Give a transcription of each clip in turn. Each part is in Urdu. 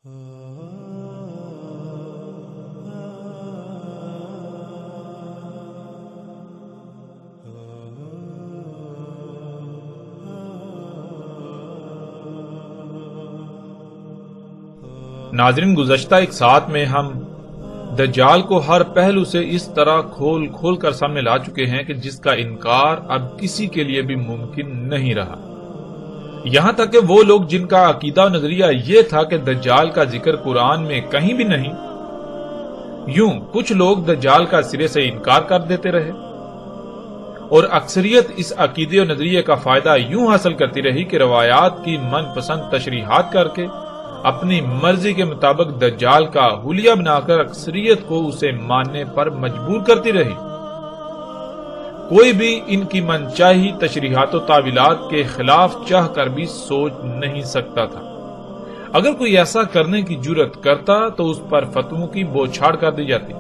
ناظرین، گزشتہ ایک ساتھ میں ہم دجال کو ہر پہلو سے اس طرح کھول کھول کر سامنے لا چکے ہیں کہ جس کا انکار اب کسی کے لیے بھی ممکن نہیں رہا۔ یہاں تک کہ وہ لوگ جن کا عقیدہ و نظریہ یہ تھا کہ دجال کا ذکر قرآن میں کہیں بھی نہیں، یوں کچھ لوگ دجال کا سرے سے انکار کر دیتے رہے، اور اکثریت اس عقیدے و نظریے کا فائدہ یوں حاصل کرتی رہی کہ روایات کی من پسند تشریحات کر کے اپنی مرضی کے مطابق دجال کا حلیہ بنا کر اکثریت کو اسے ماننے پر مجبور کرتی رہی۔ کوئی بھی ان کی منچاہی تشریحات و تعویلات کے خلاف چاہ کر بھی سوچ نہیں سکتا تھا۔ اگر کوئی ایسا کرنے کی جرات کرتا تو اس پر فتووں کی بوچھاڑ کر دی جاتی۔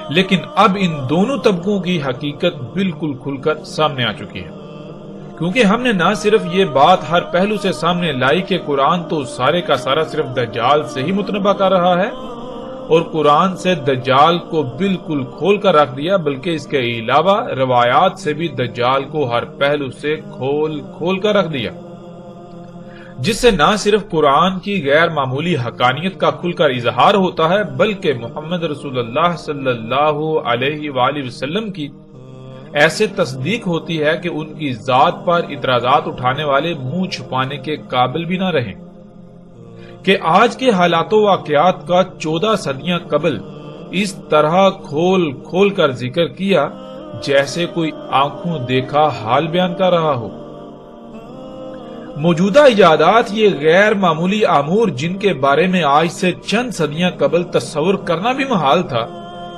لیکن اب ان دونوں طبقوں کی حقیقت بالکل کھل کر سامنے آ چکی ہے، کیونکہ ہم نے نہ صرف یہ بات ہر پہلو سے سامنے لائی کہ قرآن تو سارے کا سارا صرف دجال سے ہی متنبع کر رہا ہے، اور قرآن سے دجال کو بالکل کھول کر رکھ دیا، بلکہ اس کے علاوہ روایات سے بھی دجال کو ہر پہلو سے کھول کھول کر رکھ دیا، جس سے نہ صرف قرآن کی غیر معمولی حقانیت کا کھل کر اظہار ہوتا ہے، بلکہ محمد رسول اللہ صلی اللہ علیہ وآلہ وسلم کی ایسے تصدیق ہوتی ہے کہ ان کی ذات پر اعتراضات اٹھانے والے منہ چھپانے کے قابل بھی نہ رہیں، کہ آج کے حالات و واقعات کا 14 صدیاں قبل اس طرح کھول کھول کر ذکر کیا جیسے کوئی آنکھوں دیکھا حال بیان کر رہا ہو۔ موجودہ ایجادات یہ غیر معمولی امور جن کے بارے میں آج سے چند صدیاں قبل تصور کرنا بھی محال تھا،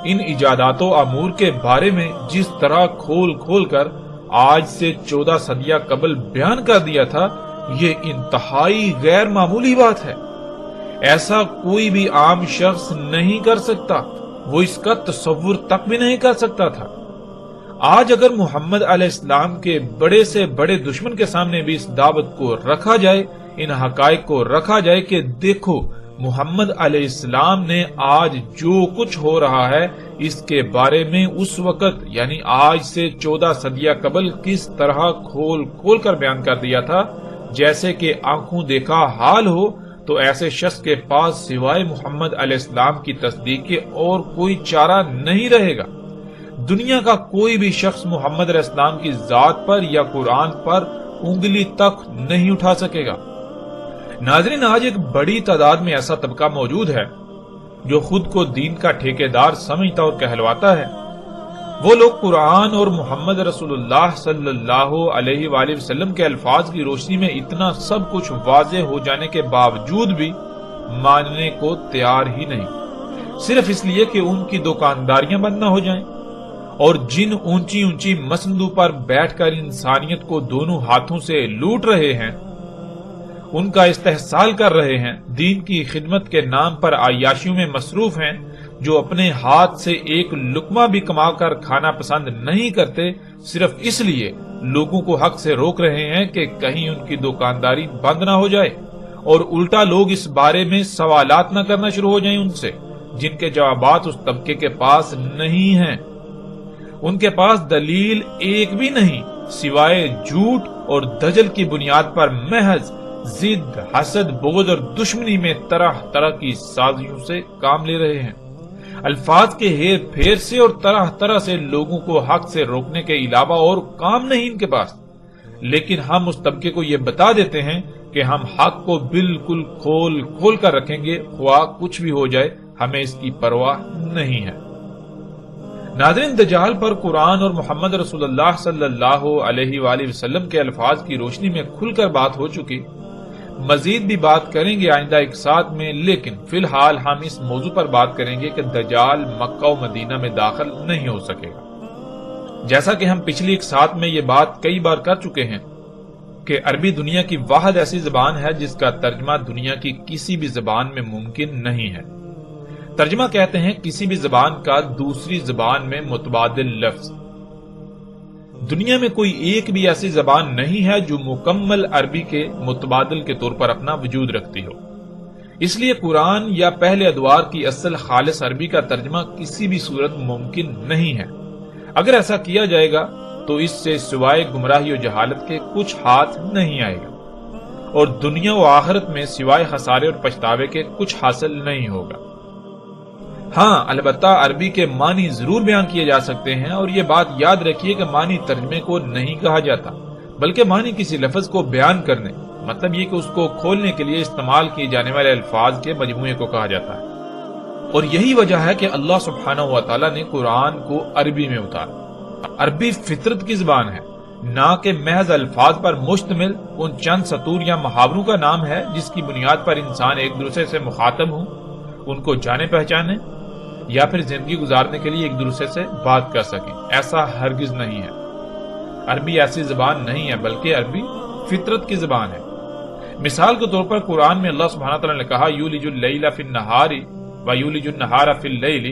ان ایجادات و امور کے بارے میں جس طرح کھول کھول کر آج سے 14 صدیاں قبل بیان کر دیا تھا، یہ انتہائی غیر معمولی بات ہے۔ ایسا کوئی بھی عام شخص نہیں کر سکتا، وہ اس کا تصور تک بھی نہیں کر سکتا تھا۔ آج اگر محمد علیہ السلام کے بڑے سے بڑے دشمن کے سامنے بھی اس دعوت کو رکھا جائے، ان حقائق کو رکھا جائے کہ دیکھو محمد علیہ السلام نے آج جو کچھ ہو رہا ہے اس کے بارے میں اس وقت یعنی آج سے 14 صدیاں قبل کس طرح کھول کھول کر بیان کر دیا تھا جیسے کہ آنکھوں دیکھا حال ہو، تو ایسے شخص کے پاس سوائے محمد علیہ السلام کی تصدیق کے اور کوئی چارہ نہیں رہے گا۔ دنیا کا کوئی بھی شخص محمد علیہ السلام کی ذات پر یا قرآن پر انگلی تک نہیں اٹھا سکے گا۔ ناظرین، آج ایک بڑی تعداد میں ایسا طبقہ موجود ہے جو خود کو دین کا ٹھیکیدار سمجھتا اور کہلواتا ہے۔ وہ لوگ قرآن اور محمد رسول اللہ صلی اللہ علیہ وآلہ وسلم کے الفاظ کی روشنی میں اتنا سب کچھ واضح ہو جانے کے باوجود بھی ماننے کو تیار ہی نہیں، صرف اس لیے کہ ان کی دکانداریاں بند نہ ہو جائیں، اور جن اونچی اونچی مسندوں پر بیٹھ کر انسانیت کو دونوں ہاتھوں سے لوٹ رہے ہیں، ان کا استحصال کر رہے ہیں، دین کی خدمت کے نام پر عیاشیوں میں مصروف ہیں، جو اپنے ہاتھ سے ایک لقمہ بھی کما کر کھانا پسند نہیں کرتے، صرف اس لیے لوگوں کو حق سے روک رہے ہیں کہ کہیں ان کی دکانداری بند نہ ہو جائے، اور الٹا لوگ اس بارے میں سوالات نہ کرنا شروع ہو جائیں ان سے جن کے جوابات اس طبقے کے پاس نہیں ہیں۔ ان کے پاس دلیل ایک بھی نہیں سوائے جھوٹ اور دجل کی بنیاد پر محض ضد، حسد، بغض اور دشمنی میں طرح طرح کی سازشوں سے کام لے رہے ہیں، الفاظ کے ہیر پھیر سے اور طرح طرح سے لوگوں کو حق سے روکنے کے علاوہ اور کام نہیں ان کے پاس۔ لیکن ہم اس طبقے کو یہ بتا دیتے ہیں کہ ہم حق کو بالکل کھول کھول کر رکھیں گے، خواہ کچھ بھی ہو جائے، ہمیں اس کی پرواہ نہیں ہے۔ ناظرین، دجال پر قرآن اور محمد رسول اللہ صلی اللہ علیہ وآلہ وسلم کے الفاظ کی روشنی میں کھل کر بات ہو چکی، مزید بھی بات کریں گے آئندہ ایک ساتھ میں، لیکن فی الحال ہم اس موضوع پر بات کریں گے کہ دجال مکہ و مدینہ میں داخل نہیں ہو سکے گا۔ جیسا کہ ہم پچھلی ایک ساتھ میں یہ بات کئی بار کر چکے ہیں کہ عربی دنیا کی واحد ایسی زبان ہے جس کا ترجمہ دنیا کی کسی بھی زبان میں ممکن نہیں ہے۔ ترجمہ کہتے ہیں کسی بھی زبان کا دوسری زبان میں متبادل لفظ۔ دنیا میں کوئی ایک بھی ایسی زبان نہیں ہے جو مکمل عربی کے متبادل کے طور پر اپنا وجود رکھتی ہو۔ اس لیے قرآن یا پہلے ادوار کی اصل خالص عربی کا ترجمہ کسی بھی صورت ممکن نہیں ہے۔ اگر ایسا کیا جائے گا تو اس سے سوائے گمراہی و جہالت کے کچھ ہاتھ نہیں آئے گا، اور دنیا و آخرت میں سوائے خسارے اور پچھتاوے کے کچھ حاصل نہیں ہوگا۔ ہاں، البتہ عربی کے معنی ضرور بیان کیے جا سکتے ہیں، اور یہ بات یاد رکھیے کہ معنی ترجمے کو نہیں کہا جاتا، بلکہ معنی کسی لفظ کو بیان کرنے، مطلب یہ کہ اس کو کھولنے کے لیے استعمال کیے جانے والے الفاظ کے مجموعے کو کہا جاتا ہے۔ اور یہی وجہ ہے کہ اللہ سبحانہ و تعالی نے قرآن کو عربی میں اتارا۔ عربی فطرت کی زبان ہے، نہ کہ محض الفاظ پر مشتمل ان چند سطور یا محاوروں کا نام ہے جس کی بنیاد پر انسان ایک دوسرے سے مخاطب ہوں، ان کو جانے پہچانے یا پھر زندگی گزارنے کے لیے ایک دوسرے سے بات کر سکیں۔ ایسا ہرگز نہیں ہے۔ عربی ایسی زبان نہیں ہے، بلکہ عربی فطرت کی زبان ہے۔ مثال کے طور پر قرآن میں اللہ سبحانہ تعالیٰ نے کہا یولج اللیل فی النہار ویولج النہار فی اللیل۔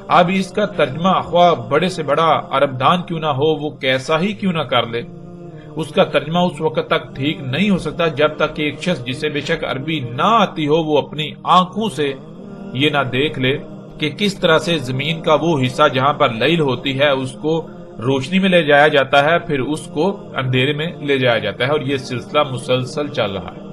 اب اس کا ترجمہ خواہ بڑے سے بڑا عرب دان کیوں نہ ہو، وہ کیسا ہی کیوں نہ کر لے، اس کا ترجمہ اس وقت تک ٹھیک نہیں ہو سکتا جب تک کہ ایک شخص جسے بے شک عربی نہ آتی ہو وہ اپنی آنکھوں سے یہ نہ دیکھ لے کہ کس طرح سے زمین کا وہ حصہ جہاں پر لیل ہوتی ہے اس کو روشنی میں لے جایا جاتا ہے، پھر اس کو اندھیرے میں لے جایا جاتا ہے، اور یہ سلسلہ مسلسل چل رہا ہے۔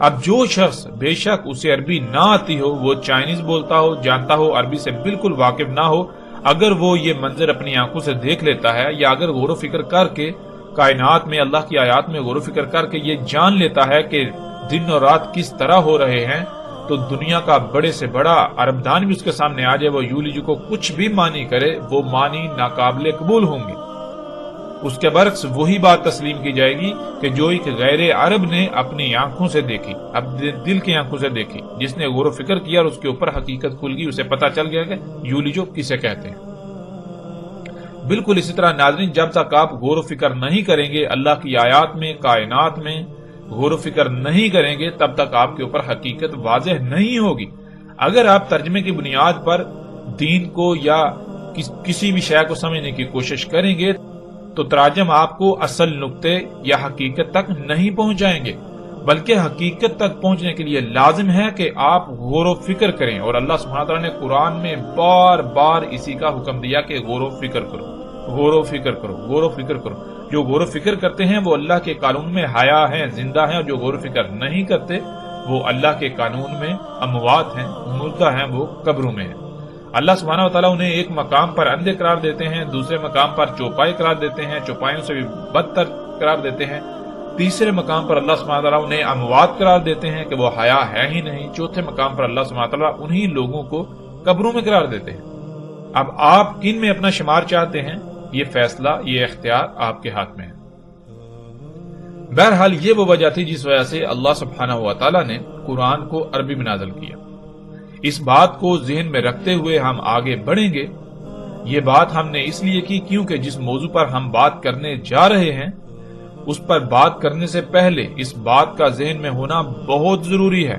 اب جو شخص بے شک اسے عربی نہ آتی ہو، وہ چائنیز بولتا ہو، جانتا ہو، عربی سے بالکل واقف نہ ہو، اگر وہ یہ منظر اپنی آنکھوں سے دیکھ لیتا ہے، یا اگر غور و فکر کر کے کائنات میں اللہ کی آیات میں غور و فکر کر کے یہ جان لیتا ہے کہ دن اور رات کس طرح ہو رہے ہیں، تو دنیا کا بڑے سے بڑا عرب دان بھی اس کے سامنے آ جائے، وہ یولج کو کچھ بھی معنی کرے، وہ معنی ناقابل قبول ہوں گے۔ اس کے برعکس وہی بات تسلیم کی جائے گی کہ جو ایک غیر عرب نے اپنی آنکھوں سے دیکھی، اب دل کی آنکھوں سے دیکھی، جس نے غور و فکر کیا اور اس کے اوپر حقیقت کھل گئی، اسے پتا چل گیا کہ یولجو کسے کہتے ہیں۔ بالکل اسی طرح ناظرین، جب تک آپ غور و فکر نہیں کریں گے اللہ کی آیات میں، کائنات میں غور و فکر نہیں کریں گے، تب تک آپ کے اوپر حقیقت واضح نہیں ہوگی۔ اگر آپ ترجمے کی بنیاد پر دین کو یا کسی بھی شے کو سمجھنے کی کوشش کریں گے تو تراجم آپ کو اصل نقطے یا حقیقت تک نہیں پہنچائیں گے، بلکہ حقیقت تک پہنچنے کے لیے لازم ہے کہ آپ غور و فکر کریں، اور اللہ سبحانہ تعالیٰ نے قرآن میں بار بار اسی کا حکم دیا کہ غور و فکر کرو، غور و فکر کرو، غور و فکر کرو۔ جو غور و فکر کرتے ہیں وہ اللہ کے قانون میں حیا ہیں، زندہ ہیں، اور جو غور و فکر نہیں کرتے وہ اللہ کے قانون میں اموات ہیں، مردہ ہیں، وہ قبروں میں ہیں۔ اللہ سبحانہ و تعالیٰ انہیں ایک مقام پر اندھے قرار دیتے ہیں، دوسرے مقام پر چوپائے قرار دیتے ہیں، چوپائیوں سے بھی بدتر قرار دیتے ہیں، تیسرے مقام پر اللہ سبحانہ و تعالیٰ انہیں اموات قرار دیتے ہیں کہ وہ حیا ہے ہی نہیں، چوتھے مقام پر اللہ سبحانہ و تعالیٰ انہی لوگوں کو قبروں میں قرار دیتے ہیں۔ اب آپ کن میں اپنا شمار چاہتے ہیں، یہ فیصلہ، یہ اختیار آپ کے ہاتھ میں ہے۔ بہرحال یہ وہ وجہ تھی جس وجہ سے اللہ سبحانہ و تعالیٰ نے قرآن کو عربی میں نازل کیا۔ اس بات کو ذہن میں رکھتے ہوئے ہم آگے بڑھیں گے۔ یہ بات ہم نے اس لیے کی کیونکہ جس موضوع پر ہم بات کرنے جا رہے ہیں اس پر بات کرنے سے پہلے اس بات کا ذہن میں ہونا بہت ضروری ہے۔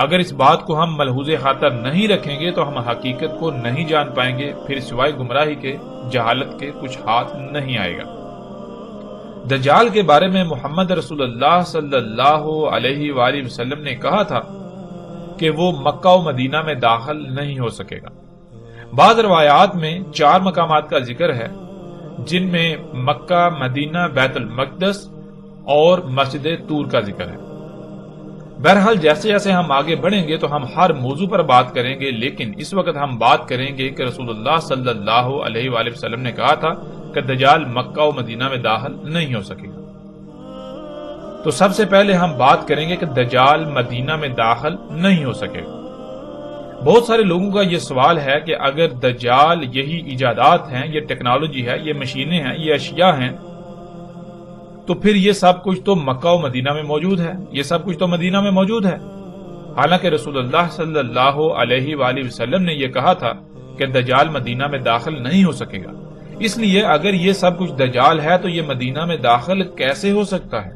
اگر اس بات کو ہم ملحوظ خاطر نہیں رکھیں گے تو ہم حقیقت کو نہیں جان پائیں گے، پھر سوائے گمراہی کے، جہالت کے کچھ ہاتھ نہیں آئے گا۔ دجال کے بارے میں محمد رسول اللہ صلی اللہ علیہ وآلہ وسلم نے کہا تھا کہ وہ مکہ و مدینہ میں داخل نہیں ہو سکے گا۔ بعض روایات میں 4 مقامات کا ذکر ہے جن میں مکہ، مدینہ، بیت المقدس اور مسجد طور کا ذکر ہے۔ بہرحال جیسے جیسے ہم آگے بڑھیں گے تو ہم ہر موضوع پر بات کریں گے، لیکن اس وقت ہم بات کریں گے کہ رسول اللہ صلی اللہ علیہ وآلہ وسلم نے کہا تھا کہ دجال مکہ و مدینہ میں داخل نہیں ہو سکے گا۔ تو سب سے پہلے ہم بات کریں گے کہ دجال مدینہ میں داخل نہیں ہو سکے گا۔ بہت سارے لوگوں کا یہ سوال ہے کہ اگر دجال یہی ایجادات ہیں، یہ ٹیکنالوجی ہے، یہ مشینیں ہیں، یہ اشیاء ہیں، تو پھر یہ سب کچھ تو مکہ و مدینہ میں موجود ہے، یہ سب کچھ تو مدینہ میں موجود ہے۔ حالانکہ رسول اللہ صلی اللہ علیہ وآلہ وسلم نے یہ کہا تھا کہ دجال مدینہ میں داخل نہیں ہو سکے گا۔ اس لیے اگر یہ سب کچھ دجال ہے تو یہ مدینہ میں داخل کیسے ہو سکتا ہے؟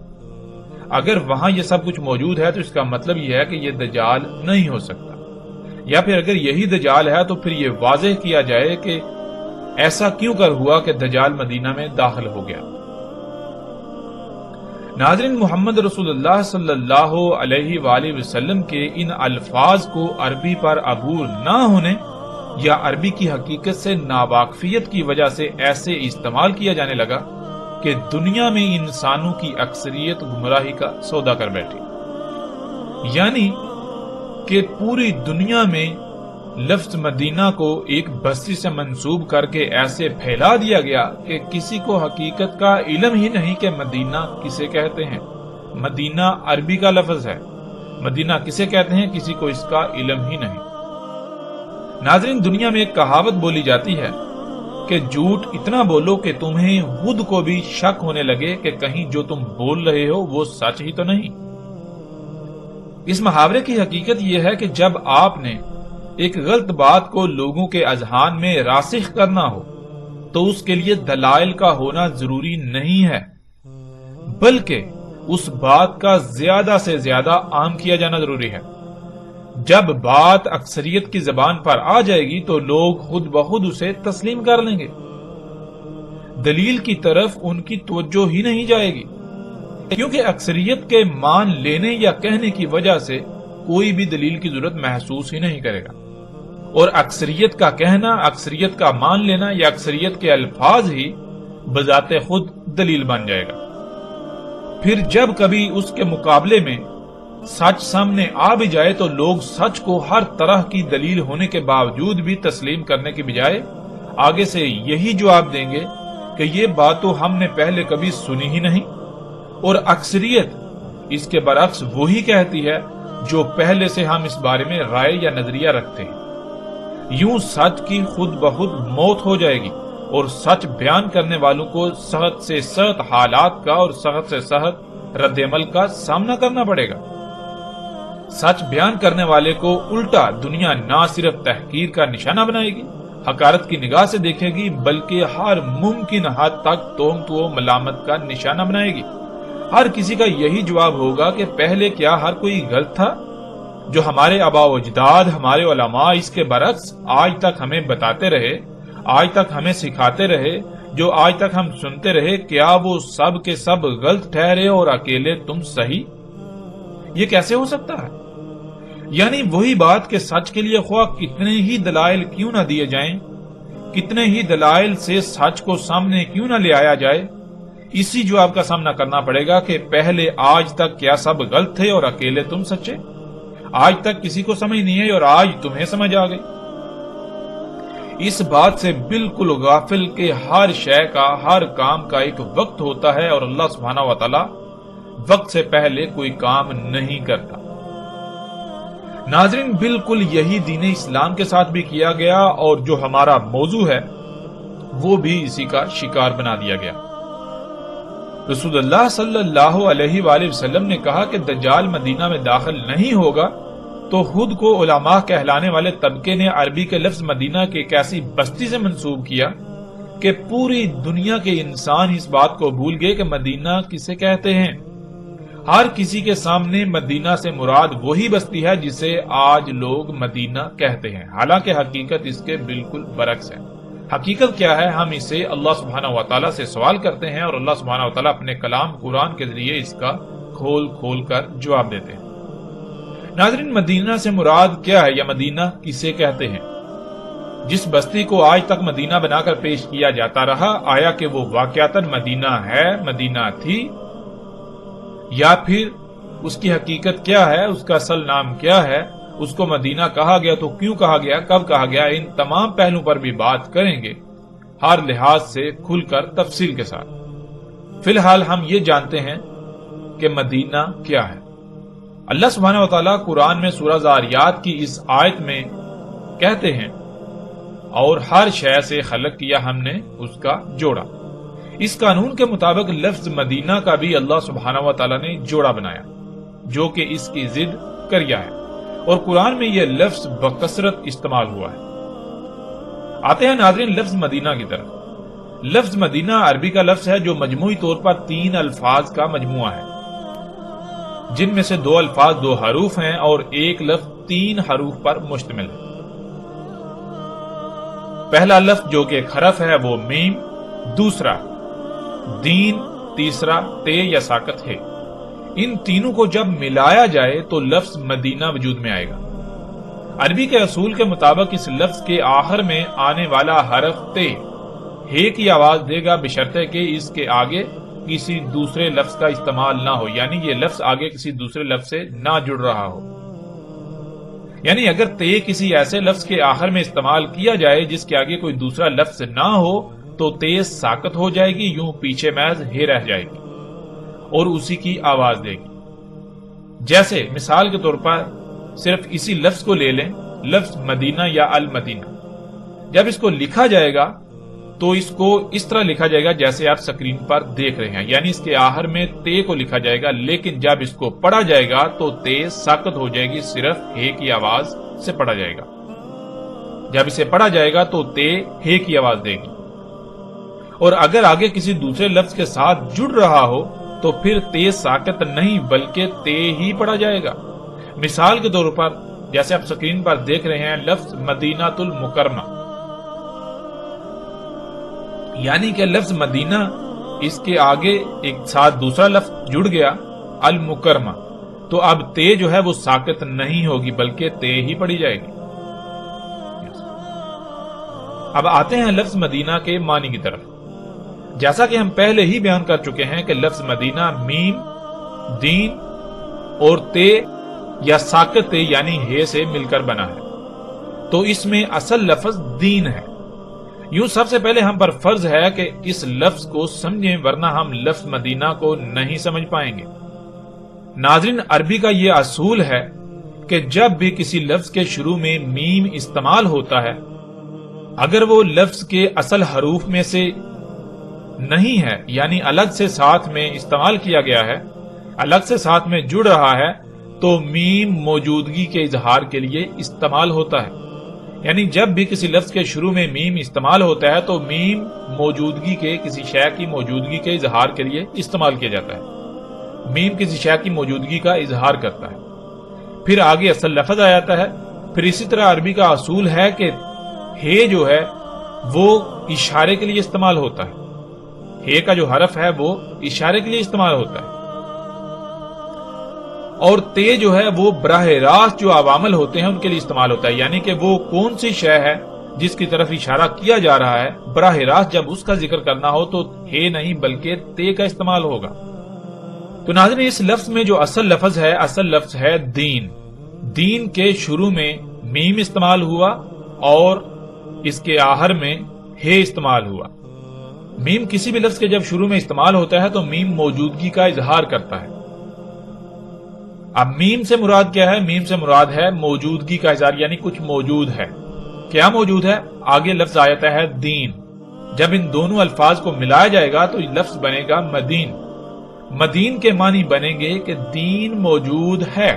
اگر وہاں یہ سب کچھ موجود ہے تو اس کا مطلب یہ ہے کہ یہ دجال نہیں ہو سکتا، یا پھر اگر یہی دجال ہے تو پھر یہ واضح کیا جائے کہ ایسا کیوں کر ہوا کہ دجال مدینہ میں داخل ہو گیا۔ ناظرین، محمد رسول اللہ صلی اللہ علیہ وآلہ وسلم کے ان الفاظ کو عربی پر عبور نہ ہونے یا عربی کی حقیقت سے ناواقفیت کی وجہ سے ایسے استعمال کیا جانے لگا کہ دنیا میں انسانوں کی اکثریت گمراہی کا سودا کر بیٹھی، یعنی کہ پوری دنیا میں لفظ مدینہ کو ایک بستی سے منسوب کر کے ایسے پھیلا دیا گیا کہ کسی کو حقیقت کا علم ہی نہیں کہ مدینہ کسے کہتے ہیں۔ مدینہ عربی کا لفظ ہے، مدینہ کسے کہتے ہیں کسی کو اس کا علم ہی نہیں۔ ناظرین، دنیا میں ایک کہاوت بولی جاتی ہے کہ جھوٹ اتنا بولو کہ تمہیں خود کو بھی شک ہونے لگے کہ کہیں جو تم بول رہے ہو وہ سچ ہی تو نہیں۔ اس محاورے کی حقیقت یہ ہے کہ جب آپ نے ایک غلط بات کو لوگوں کے اذہان میں راسخ کرنا ہو تو اس کے لیے دلائل کا ہونا ضروری نہیں ہے، بلکہ اس بات کا زیادہ سے زیادہ عام کیا جانا ضروری ہے۔ جب بات اکثریت کی زبان پر آ جائے گی تو لوگ خود بخود اسے تسلیم کر لیں گے، دلیل کی طرف ان کی توجہ ہی نہیں جائے گی، کیونکہ اکثریت کے مان لینے یا کہنے کی وجہ سے کوئی بھی دلیل کی ضرورت محسوس ہی نہیں کرے گا، اور اکثریت کا کہنا، اکثریت کا مان لینا یا اکثریت کے الفاظ ہی بذات خود دلیل بن جائے گا۔ پھر جب کبھی اس کے مقابلے میں سچ سامنے آ بھی جائے تو لوگ سچ کو ہر طرح کی دلیل ہونے کے باوجود بھی تسلیم کرنے کی بجائے آگے سے یہی جواب دیں گے کہ یہ بات تو ہم نے پہلے کبھی سنی ہی نہیں، اور اکثریت اس کے برعکس وہی کہتی ہے جو پہلے سے ہم اس بارے میں رائے یا نظریہ رکھتے ہیں۔ یوں سچ کی خود بخود موت ہو جائے گی اور سچ بیان کرنے والوں کو سخت سے سخت حالات کا اور سخت سے سخت رد عمل کا سامنا کرنا پڑے گا۔ سچ بیان کرنے والے کو الٹا دنیا نہ صرف تحقیر کا نشانہ بنائے گی، حقارت کی نگاہ سے دیکھے گی، بلکہ ہر ممکن حد تک تہمت و ملامت کا نشانہ بنائے گی۔ ہر کسی کا یہی جواب ہوگا کہ پہلے کیا ہر کوئی غلط تھا؟ جو ہمارے آباء و اجداد، ہمارے علماء اس کے برعکس آج تک ہمیں بتاتے رہے، آج تک ہمیں سکھاتے رہے، جو آج تک ہم سنتے رہے، کیا وہ سب کے سب غلط ٹھہرے اور اکیلے تم صحیح؟ یہ کیسے ہو سکتا ہے؟ یعنی وہی بات کہ سچ کے لیے خواہ کتنے ہی دلائل کیوں نہ دیے جائیں، کتنے ہی دلائل سے سچ کو سامنے کیوں نہ لے آیا جائے، اسی جواب کا سامنا کرنا پڑے گا کہ پہلے آج تک کیا سب غلط تھے اور اکیلے تم سچے؟ آج تک کسی کو سمجھ نہیں ہے اور آج تمہیں سمجھ آ گئی۔ اس بات سے بالکل غافل کہ ہر شے کا، ہر کام کا ایک وقت ہوتا ہے اور اللہ سبحانہ و تعالی وقت سے پہلے کوئی کام نہیں کرتا۔ ناظرین، بالکل یہی دین اسلام کے ساتھ بھی کیا گیا اور جو ہمارا موضوع ہے وہ بھی اسی کا شکار بنا دیا گیا۔ رسول اللہ صلی اللہ علیہ وآلہ وسلم نے کہا کہ دجال مدینہ میں داخل نہیں ہوگا، تو خود کو علماء کہلانے والے طبقے نے عربی کے لفظ مدینہ کے ایک ایسی بستی سے منسوب کیا کہ پوری دنیا کے انسان اس بات کو بھول گئے کہ مدینہ کسے کہتے ہیں۔ ہر کسی کے سامنے مدینہ سے مراد وہی بستی ہے جسے آج لوگ مدینہ کہتے ہیں، حالانکہ حقیقت اس کے بالکل برعکس ہے۔ حقیقت کیا ہے؟ ہم اسے اللہ سبحانہ و تعالیٰ سے سوال کرتے ہیں اور اللہ سبحانہ و تعالیٰ اپنے کلام قرآن کے ذریعے اس کا کھول کھول کر جواب دیتے ہیں۔ ناظرین، مدینہ سے مراد کیا ہے یا مدینہ کسے کہتے ہیں؟ جس بستی کو آج تک مدینہ بنا کر پیش کیا جاتا رہا، آیا کہ وہ واقعتاً مدینہ ہے، مدینہ تھی، یا پھر اس کی حقیقت کیا ہے، اس کا اصل نام کیا ہے، اس کو مدینہ کہا گیا تو کیوں کہا گیا، کب کہا گیا، ان تمام پہلوں پر بھی بات کریں گے ہر لحاظ سے کھل کر تفصیل کے ساتھ۔ فی الحال ہم یہ جانتے ہیں کہ مدینہ کیا ہے۔ اللہ سبحانہ و تعالیٰ قرآن میں سورہ زاریات کی اس آیت میں کہتے ہیں، اور ہر شے سے خلق کیا ہم نے اس کا جوڑا۔ اس قانون کے مطابق لفظ مدینہ کا بھی اللہ سبحانہ و تعالیٰ نے جوڑا بنایا، جو کہ اس کی ضد کریا ہے، اور قرآن میں یہ لفظ بکثرت استعمال ہوا ہے۔ آتے ہیں ناظرین لفظ مدینہ کی طرف۔ لفظ مدینہ عربی کا لفظ ہے جو مجموعی طور پر 3 الفاظ کا مجموعہ ہے، جن میں سے 2 الفاظ 2 حروف ہیں اور ایک لفظ 3 حروف پر مشتمل ہے۔ پہلا لفظ جو کہ ایک حرف ہے وہ میم، دوسرا دین، تیسرا تے یا ساکت ہے۔ ان تینوں کو جب ملایا جائے تو لفظ مدینہ وجود میں آئے گا۔ عربی کے اصول کے مطابق اس لفظ کے آخر میں آنے والا حرف تے ہے کی آواز دے گا، بشرطے کہ اس کے آگے کسی دوسرے لفظ کا استعمال نہ ہو، یعنی یہ لفظ آگے کسی دوسرے لفظ سے نہ جڑ رہا ہو۔ یعنی اگر تے کسی ایسے لفظ کے آخر میں استعمال کیا جائے جس کے آگے کوئی دوسرا لفظ نہ ہو تو تے ساکت ہو جائے گی، یوں پیچھے محض ہے رہ جائے گی اور اسی کی آواز دے گی۔ جیسے مثال کے طور پر صرف اسی لفظ کو لے لیں، لفظ مدینہ یا المدینہ، جب اس کو لکھا جائے گا تو اس کو اس طرح لکھا جائے گا جیسے آپ سکرین پر دیکھ رہے ہیں، یعنی اس کے آخر میں تے کو لکھا جائے گا، لیکن جب اس کو پڑھا جائے گا تو تے ساکت ہو جائے گی، صرف ہے کی آواز سے پڑھا جائے گا۔ جب اسے پڑھا جائے گا تو تے ہے کی آواز دے گی، اور اگر آگے کسی دوسرے لفظ کے ساتھ جڑ رہا ہو تو پھر تے ساکت نہیں بلکہ تے ہی پڑھا جائے گا۔ مثال کے طور پر جیسے آپ سکرین پر دیکھ رہے ہیں لفظ مدینہ المکرمہ، یعنی کہ لفظ مدینہ اس کے آگے ایک ساتھ دوسرا لفظ جڑ گیا المکرمہ، تو اب تے جو ہے وہ ساکت نہیں ہوگی بلکہ تے ہی پڑھی جائے گی۔ اب آتے ہیں لفظ مدینہ کے معنی کی طرف۔ جیسا کہ ہم پہلے ہی بیان کر چکے ہیں کہ لفظ مدینہ میم، دین اور تے یا ساکت تے یعنی ہے سے مل کر بنا ہے، تو اس میں اصل لفظ دین ہے۔ یوں سب سے پہلے ہم پر فرض ہے کہ اس لفظ کو سمجھیں، ورنہ ہم لفظ مدینہ کو نہیں سمجھ پائیں گے۔ ناظرین، عربی کا یہ اصول ہے کہ جب بھی کسی لفظ کے شروع میں میم استعمال ہوتا ہے، اگر وہ لفظ کے اصل حروف میں سے نہیں ہے، یعنی الگ سے ساتھ میں استعمال کیا گیا ہے، الگ سے ساتھ میں جڑ رہا ہے، تو میم موجودگی کے اظہار کے لیے استعمال ہوتا ہے۔ یعنی جب بھی کسی لفظ کے شروع میں میم استعمال ہوتا ہے تو میم موجودگی کے، کسی شے کی موجودگی کے اظہار کے لیے استعمال کیا جاتا ہے۔ میم کسی شے کی موجودگی کا اظہار کرتا ہے، پھر آگے اصل لفظ آ جاتا ہے۔ پھر اسی طرح عربی کا اصول ہے کہ ہے جو ہے وہ اشارے کے لیے استعمال ہوتا ہے، ہے کا جو حرف ہے وہ اشارے کے لیے استعمال ہوتا ہے، اور تے جو ہے وہ براہ راست جو عوامل ہوتے ہیں ان کے لیے استعمال ہوتا ہے، یعنی کہ وہ کون سی شے ہے جس کی طرف اشارہ کیا جا رہا ہے، براہ راست جب اس کا ذکر کرنا ہو تو ہے نہیں بلکہ تے کا استعمال ہوگا۔ تو ناظرین، اس لفظ میں جو اصل لفظ ہے دین۔ دین کے شروع میں میم استعمال ہوا اور اس کے آخر میں ہے استعمال ہوا۔ میم کسی بھی لفظ کے جب شروع میں استعمال ہوتا ہے تو میم موجودگی کا اظہار کرتا ہے۔ اب میم سے مراد کیا ہے؟ میم سے مراد ہے موجودگی کا اظہار، یعنی کچھ موجود ہے۔ کیا موجود ہے؟ آگے لفظ آ جاتا ہے دین۔ جب ان دونوں الفاظ کو ملایا جائے گا تو لفظ بنے گا مدین۔ مدین کے معنی بنیں گے کہ دین موجود ہے۔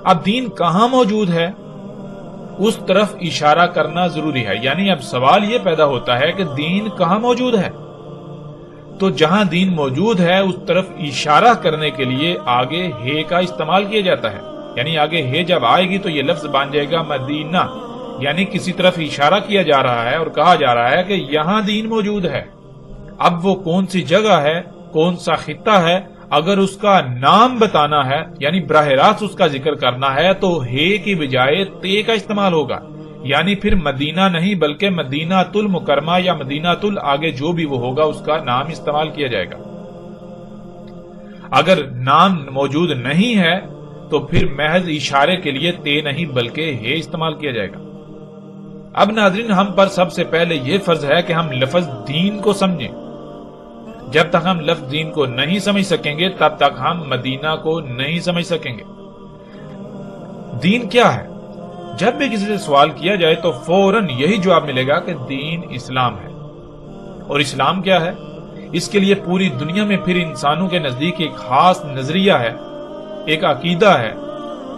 اب دین کہاں موجود ہے اس طرف اشارہ کرنا ضروری ہے، یعنی اب سوال یہ پیدا ہوتا ہے کہ دین کہاں موجود ہے، تو جہاں دین موجود ہے اس طرف اشارہ کرنے کے لیے آگے ہے کا استعمال کیا جاتا ہے، یعنی آگے ہے جب آئے گی تو یہ لفظ بن جائے گا مدینہ، یعنی کسی طرف اشارہ کیا جا رہا ہے اور کہا جا رہا ہے کہ یہاں دین موجود ہے۔ اب وہ کون سی جگہ ہے، کون سا خطہ ہے، اگر اس کا نام بتانا ہے یعنی براہ راست اس کا ذکر کرنا ہے تو ہے کی بجائے تے کا استعمال ہوگا، یعنی پھر مدینہ نہیں بلکہ مدینہ المکرمہ یا مدینہ آگے جو بھی وہ ہوگا اس کا نام استعمال کیا جائے گا۔ اگر نام موجود نہیں ہے تو پھر محض اشارے کے لیے تے نہیں بلکہ ہے استعمال کیا جائے گا۔ اب ناظرین، ہم پر سب سے پہلے یہ فرض ہے کہ ہم لفظ دین کو سمجھیں۔ جب تک ہم لفظ دین کو نہیں سمجھ سکیں گے تب تک ہم مدینہ کو نہیں سمجھ سکیں گے۔ دین کیا ہے؟ جب بھی کسی سے سوال کیا جائے تو فوراً یہی جواب ملے گا کہ دین اسلام ہے۔ اور اسلام کیا ہے؟ اس کے لیے پوری دنیا میں پھر انسانوں کے نزدیک ایک خاص نظریہ ہے، ایک عقیدہ ہے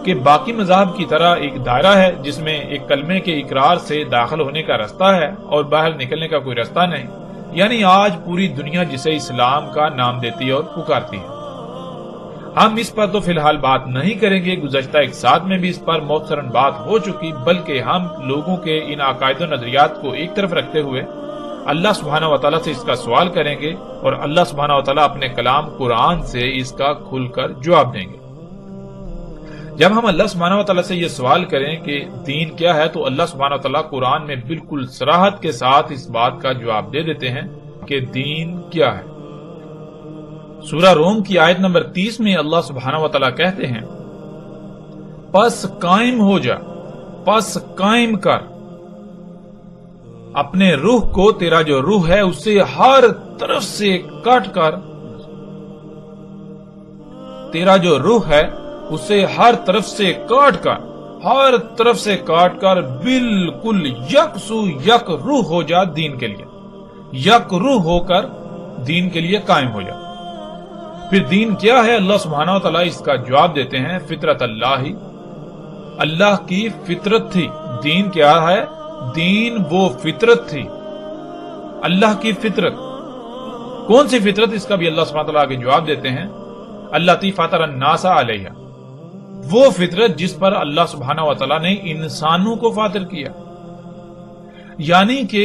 کہ باقی مذاہب کی طرح ایک دائرہ ہے جس میں ایک کلمے کے اقرار سے داخل ہونے کا رستہ ہے اور باہر نکلنے کا کوئی رستہ نہیں، یعنی آج پوری دنیا جسے اسلام کا نام دیتی ہے اور پکارتی ہے۔ ہم اس پر تو فی الحال بات نہیں کریں گے، گزشتہ ایک ساتھ میں بھی اس پر مختصراً بات ہو چکی، بلکہ ہم لوگوں کے ان عقائد و نظریات کو ایک طرف رکھتے ہوئے اللہ سبحانہ و تعالیٰ سے اس کا سوال کریں گے اور اللہ سبحانہ و تعالیٰ اپنے کلام قرآن سے اس کا کھل کر جواب دیں گے۔ جب ہم اللہ سبحانہ و تعالیٰ سے یہ سوال کریں کہ دین کیا ہے تو اللہ سبحانہ و تعالیٰ قرآن میں بالکل صراحت کے ساتھ اس بات کا جواب دے دیتے ہیں کہ دین کیا ہے۔ سورہ روم کی آیت نمبر 30 میں اللہ سبحانہ و تعالیٰ کہتے ہیں، پس قائم ہو جا، پس قائم کر اپنے روح کو، تیرا جو روح ہے اسے ہر طرف سے کاٹ کر، تیرا جو روح ہے اسے ہر طرف سے کاٹ کر، ہر طرف سے کاٹ کر بالکل یکسو یک روح ہو جا دین کے لیے، یک روح ہو کر دین کے لیے قائم ہو جا۔ پھر دین کیا ہے؟ اللہ سبحانہ و تعالیٰ اس کا جواب دیتے ہیں، فطرت اللہ، اللہ کی فطرت تھی۔ دین کیا ہے؟ دین وہ فطرت تھی، اللہ کی فطرت۔ کون سی فطرت؟ اس کا بھی اللہ سبحانہ و تعالیٰ آگے جواب دیتے ہیں، اللاتی فطر الناس علیہا، وہ فطرت جس پر اللہ سبحانہ و تعالیٰ نے انسانوں کو فاطر کیا۔ یعنی کہ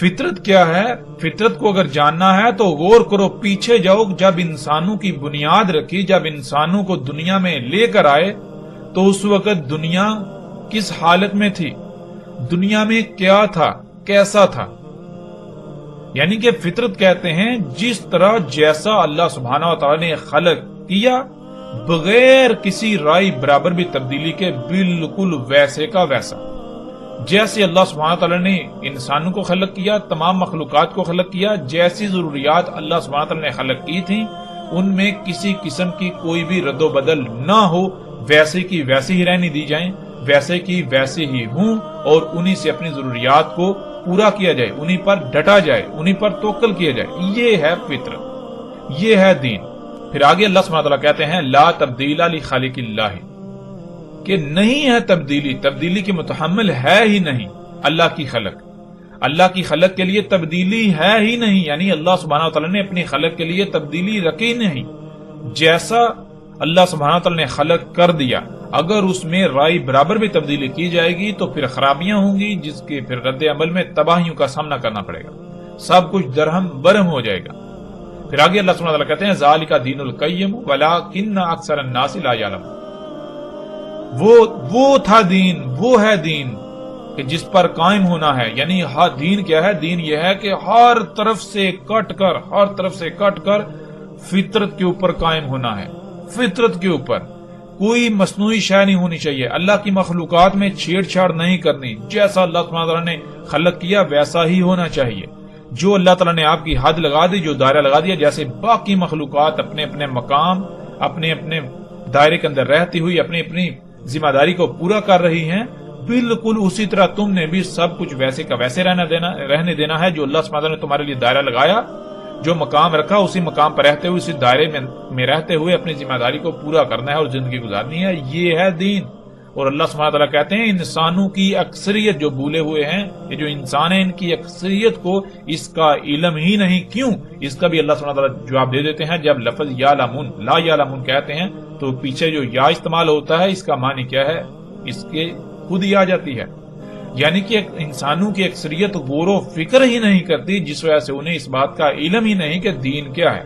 فطرت کیا ہے؟ فطرت کو اگر جاننا ہے تو غور کرو، پیچھے جاؤ، جب انسانوں کی بنیاد رکھی، جب انسانوں کو دنیا میں لے کر آئے تو اس وقت دنیا کس حالت میں تھی، دنیا میں کیا تھا، کیسا تھا۔ یعنی کہ فطرت کہتے ہیں جس طرح جیسا اللہ سبحانہ و تعالیٰ نے خلق کیا بغیر کسی رائے برابر بھی تبدیلی کے، بالکل ویسے کا ویسا۔ جیسے اللہ سبحانہ تعالیٰ نے انسانوں کو خلق کیا، تمام مخلوقات کو خلق کیا، جیسی ضروریات اللہ سبحانہ تعالیٰ نے خلق کی تھیں ان میں کسی قسم کی کوئی بھی رد و بدل نہ ہو، ویسے کی ویسے ہی رہنے دی جائیں، ویسے کی ویسے ہی ہوں، اور انہی سے اپنی ضروریات کو پورا کیا جائے، انہی پر ڈٹا جائے، انہی پر توکل کیا جائے۔ یہ ہے فطرت، یہ ہے دین۔ پھر آگے اللہ سبحانہ تعالیٰ کہتے ہیں، لا تبدیل لخالق اللہ، کہ نہیں ہے تبدیلی، تبدیلی کے متحمل ہے ہی نہیں اللہ کی خلق، اللہ کی خلق کے لیے تبدیلی ہے ہی نہیں، یعنی اللہ سبحانہ تعالیٰ نے اپنی خلق کے لیے تبدیلی رکھی نہیں۔ جیسا اللہ سبحانہ تعالیٰ نے خلق کر دیا، اگر اس میں رائے برابر بھی تبدیلی کی جائے گی تو پھر خرابیاں ہوں گی، جس کے پھر رد عمل میں تباہیوں کا سامنا کرنا پڑے گا، سب کچھ درہم برہم ہو جائے گا۔ پھر آگے اللہ سبحانہ تعالیٰ کہتے ہیں، ذالک دین القیم ولکن اکثر الناس لا یعلمون، وہ تھا دین، وہ ہے دین کہ جس پر قائم ہونا ہے۔ یعنی دین کیا ہے؟ دین یہ ہے کہ ہر طرف سے کٹ کر، ہر طرف سے کٹ کر فطرت کے اوپر قائم ہونا ہے، فطرت کے اوپر کوئی مصنوعی شے نہیں ہونی چاہیے، اللہ کی مخلوقات میں چھیڑ چھاڑ نہیں کرنی، جیسا اللہ سبحانہ تعالیٰ نے خلق کیا ویسا ہی ہونا چاہیے۔ جو اللہ تعالیٰ نے آپ کی حد لگا دی، جو دائرہ لگا دیا، جیسے باقی مخلوقات اپنے اپنے مقام، اپنے اپنے دائرے کے اندر رہتی ہوئی اپنی اپنی ذمہ داری کو پورا کر رہی ہیں، بالکل اسی طرح تم نے بھی سب کچھ ویسے کا ویسے رہنے دینا ہے۔ جو اللہ سبحانہ تعالیٰ نے تمہارے لیے دائرہ لگایا، جو مقام رکھا، اسی مقام پر رہتے ہوئے، اسی دائرے میں رہتے ہوئے اپنی ذمہ داری کو پورا کرنا ہے اور زندگی گزارنی ہے، یہ ہے دین۔ اور اللہ سبحانہ تعالیٰ کہتے ہیں، انسانوں کی اکثریت جو بھولے ہوئے ہیں، یہ جو انسان ہیں، ان کی اکثریت کو اس کا علم ہی نہیں۔ کیوں؟ اس کا بھی اللہ سبحانہ تعالیٰ جواب دے دیتے ہیں۔ جب لفظ یعلمون، لا یعلمون کہتے ہیں تو پیچھے جو یا استعمال ہوتا ہے، اس کا معنی کیا ہے؟ اس کے خود ہی آ جاتی ہے، یعنی کہ انسانوں کی اکثریت غور و فکر ہی نہیں کرتی، جس وجہ سے انہیں اس بات کا علم ہی نہیں کہ دین کیا ہے۔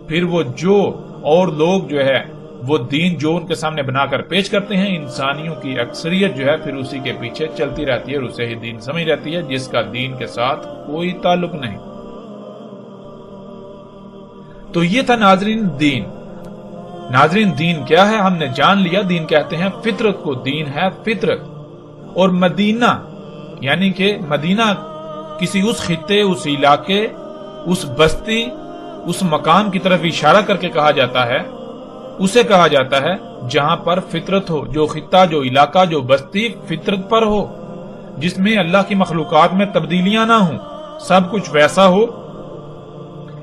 پھر وہ جو اور لوگ جو ہے وہ دین جو ان کے سامنے بنا کر پیش کرتے ہیں، انسانیوں کی اکثریت جو ہے پھر اسی کے پیچھے چلتی رہتی ہے اور اسے ہی دین سمجھ رہتی ہے، جس کا دین کے ساتھ کوئی تعلق نہیں۔ تو یہ تھا ناظرین دین۔ ناظرین دین کیا ہے ہم نے جان لیا، دین کہتے ہیں فطرت کو، دین ہے فطرت۔ اور مدینہ یعنی کہ مدینہ کسی اس خطے، اس علاقے، اس بستی، اس مقام کی طرف اشارہ کر کے کہا جاتا ہے، اسے کہا جاتا ہے جہاں پر فطرت ہو، جو خطہ، جو علاقہ، جو بستی فطرت پر ہو، جس میں اللہ کی مخلوقات میں تبدیلیاں نہ ہوں، سب کچھ ویسا ہو،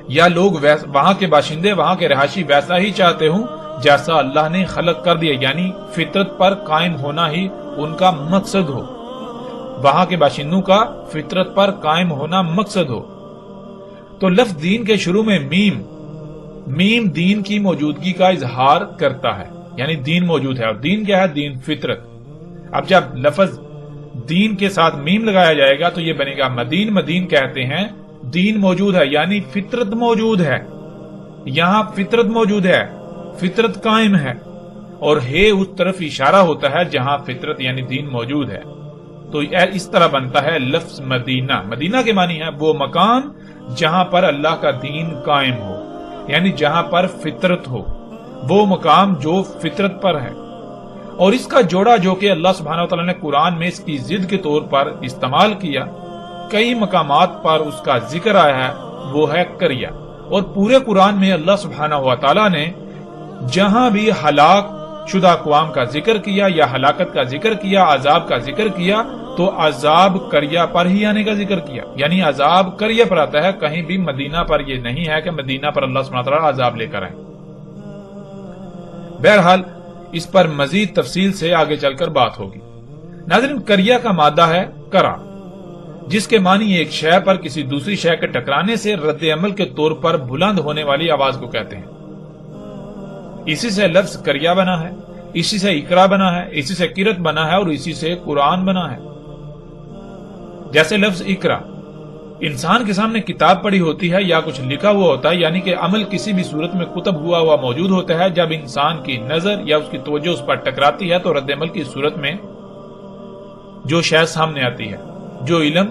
یا لوگ وہاں کے باشندے، وہاں کے رہائشی ویسا ہی چاہتے ہوں جیسا اللہ نے خلق کر دیا، یعنی فطرت پر قائم ہونا ہی ان کا مقصد ہو، وہاں کے باشندوں کا فطرت پر قائم ہونا مقصد ہو۔ تو لفظ دین کے شروع میں میم دین کی موجودگی کا اظہار کرتا ہے، یعنی دین موجود ہے، اور دین کیا ہے؟ دین فطرت۔ اب جب لفظ دین کے ساتھ میم لگایا جائے گا تو یہ بنے گا مدین. مدین کہتے ہیں دین موجود ہے یعنی فطرت موجود ہے. یہاں فطرت موجود ہے, فطرت قائم ہے, اور ہے اس طرف اشارہ ہوتا ہے جہاں فطرت یعنی دین موجود ہے. تو اس طرح بنتا ہے لفظ مدینہ. مدینہ کے معنی ہے وہ مکان جہاں پر اللہ کا دین قائم ہو, یعنی جہاں پر فطرت ہو, وہ مقام جو فطرت پر ہے. اور اس کا جوڑا جو کہ اللہ سبحانہ و تعالیٰ نے قرآن میں اس کی ضد کے طور پر استعمال کیا, کئی مقامات پر اس کا ذکر آیا ہے, وہ ہے قریہ. اور پورے قرآن میں اللہ سبحانہ و تعالیٰ نے جہاں بھی ہلاک شدہ اقوام کا ذکر کیا یا ہلاکت کا ذکر کیا, عذاب کا ذکر کیا, تو عذاب قریہ پر ہی آنے کا ذکر کیا, یعنی عذاب قریہ پر آتا ہے. کہیں بھی مدینہ پر یہ نہیں ہے کہ مدینہ پر اللہ سبحانہ و تعالیٰ عذاب لے کر آئے. بہرحال اس پر مزید تفصیل سے آگے چل کر بات ہوگی. ناظرین, قریہ کا مادہ ہے کرا, جس کے معنی ایک شے پر کسی دوسری شے کے ٹکرانے سے رد عمل کے طور پر بلند ہونے والی آواز کو کہتے ہیں. اسی سے لفظ قریہ بنا ہے, اسی سے اقرا بنا ہے, اسی سے قرت بنا ہے, اور اسی سے قرآن بنا ہے. جیسے لفظ اقرا انسان کے سامنے کتاب پڑی ہوتی ہے یا کچھ لکھا ہوا ہوتا ہے, یعنی کہ عمل کسی بھی صورت میں کتب ہوا موجود ہوتا ہے. جب انسان کی نظر یا اس کی توجہ اس پر ٹکراتی ہے تو رد عمل کی صورت میں جو شے سامنے آتی ہے, جو علم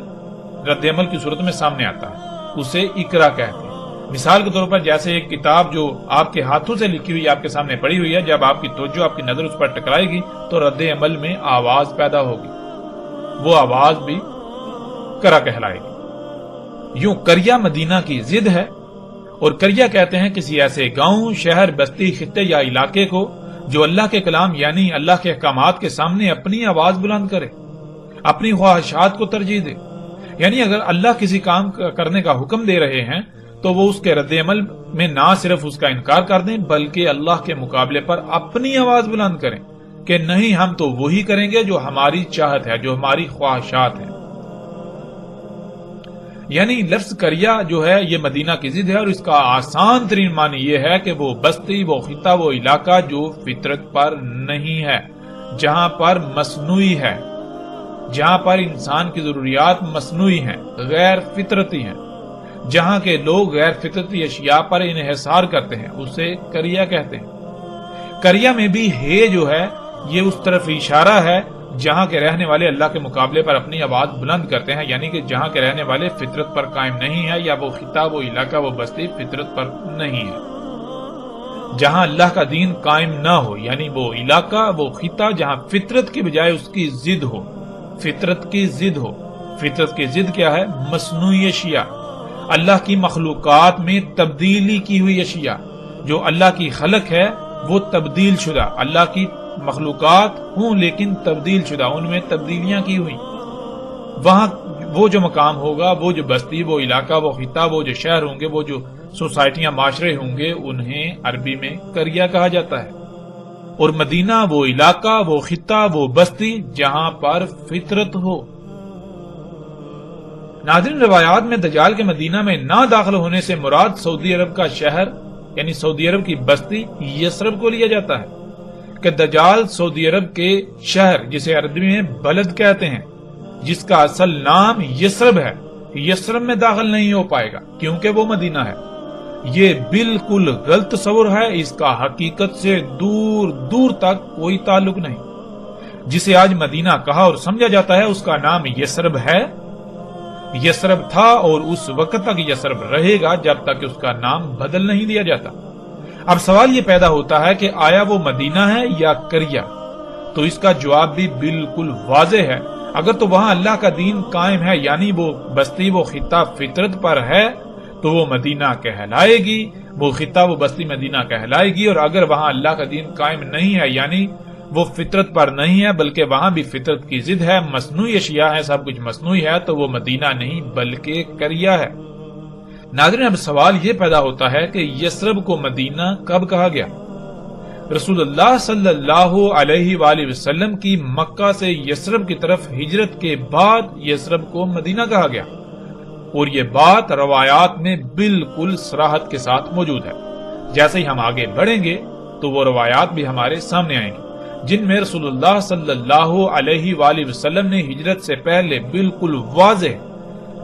رد عمل کی صورت میں سامنے آتا ہے, اسے اقرا کہتے ہیں. مثال کے طور پر جیسے ایک کتاب جو آپ کے ہاتھوں سے لکھی ہوئی آپ کے سامنے پڑی ہوئی ہے, جب آپ کی توجہ آپ کی نظر اس پر ٹکرائے گی تو رد عمل میں آواز پیدا ہوگی, وہ آواز بھی قرا کہلائے گی. یوں قریہ مدینہ کی ضد ہے, اور قریہ کہتے ہیں کسی ایسے گاؤں, شہر, بستی, خطے یا علاقے کو جو اللہ کے کلام یعنی اللہ کے احکامات کے سامنے اپنی آواز بلند کرے, اپنی خواہشات کو ترجیح دے. یعنی اگر اللہ کسی کام کرنے کا حکم دے رہے ہیں تو وہ اس کے رد عمل میں نہ صرف اس کا انکار کر دیں بلکہ اللہ کے مقابلے پر اپنی آواز بلند کریں کہ نہیں, ہم تو وہی کریں گے جو ہماری چاہت ہے, جو ہماری خواہشات ہیں. یعنی لفظ قریہ جو ہے یہ مدینہ کی ضد ہے, اور اس کا آسان ترین معنی یہ ہے کہ وہ بستی, وہ خطہ, وہ علاقہ جو فطرت پر نہیں ہے, جہاں پر مصنوعی ہے, جہاں پر انسان کی ضروریات مصنوعی ہیں, غیر فطرتی ہیں, جہاں کے لوگ غیر فطرتی اشیاء پر انحصار کرتے ہیں, اسے قریہ کہتے ہیں. قریہ میں بھی ہے جو ہے یہ اس طرف اشارہ ہے جہاں کے رہنے والے اللہ کے مقابلے پر اپنی آواز بلند کرتے ہیں, یعنی کہ جہاں کے رہنے والے فطرت پر قائم نہیں ہے, یا وہ خطہ, وہ علاقہ, وہ بستی فطرت پر نہیں ہے. جہاں اللہ کا دین قائم نہ ہو, یعنی وہ علاقہ, وہ خطہ جہاں فطرت کی بجائے اس کی ضد ہو, فطرت کی ضد ہو. فطرت کی ضد کیا ہے؟ مصنوعی اشیاء, اللہ کی مخلوقات میں تبدیلی کی ہوئی اشیاء. جو اللہ کی خلق ہے وہ تبدیل شدہ, اللہ کی مخلوقات ہوں لیکن تبدیل شدہ, ان میں تبدیلیاں کی ہوئی. وہاں وہ جو مقام ہوگا, وہ جو بستی, وہ علاقہ, وہ خطہ, وہ جو شہر ہوں گے, وہ جو سوسائٹیاں, معاشرے ہوں گے, انہیں عربی میں قریہ کہا جاتا ہے. اور مدینہ وہ علاقہ, وہ خطہ, وہ بستی جہاں پر فطرت ہو. ناظرین, روایات میں دجال کے مدینہ میں نہ داخل ہونے سے مراد سعودی عرب کا شہر یعنی سعودی عرب کی بستی یثرب کو لیا جاتا ہے کہ دجال سعودی عرب کے شہر جسے عربی میں بلد کہتے ہیں, جس کا اصل نام یثرب ہے, یثرب میں داخل نہیں ہو پائے گا کیونکہ وہ مدینہ ہے. یہ بالکل غلط تصور ہے, اس کا حقیقت سے دور دور تک کوئی تعلق نہیں. جسے آج مدینہ کہا اور سمجھا جاتا ہے اس کا نام یثرب ہے, یثرب تھا اور اس وقت تک یثرب رہے گا جب تک اس کا نام بدل نہیں دیا جاتا. اب سوال یہ پیدا ہوتا ہے کہ آیا وہ مدینہ ہے یا قریہ؟ تو اس کا جواب بھی بالکل واضح ہے. اگر تو وہاں اللہ کا دین قائم ہے یعنی وہ بستی, وہ خطہ فطرت پر ہے تو وہ مدینہ کہلائے گی, وہ خطہ, وہ بستی مدینہ کہلائے گی. اور اگر وہاں اللہ کا دین قائم نہیں ہے یعنی وہ فطرت پر نہیں ہے بلکہ وہاں بھی فطرت کی ضد ہے, مصنوعی اشیاء ہے, سب کچھ مصنوعی ہے, تو وہ مدینہ نہیں بلکہ قریہ ہے. ناظرین, اب سوال یہ پیدا ہوتا ہے کہ یثرب کو مدینہ کب کہا گیا؟ رسول اللہ صلی اللہ علیہ وآلہ وسلم کی مکہ سے یثرب کی طرف ہجرت کے بعد یثرب کو مدینہ کہا گیا, اور یہ بات روایات میں بالکل صراحت کے ساتھ موجود ہے. جیسے ہی ہم آگے بڑھیں گے تو وہ روایات بھی ہمارے سامنے آئیں گی. جن میں رسول اللہ صلی اللہ علیہ وآلہ وسلم نے ہجرت سے پہلے بالکل واضح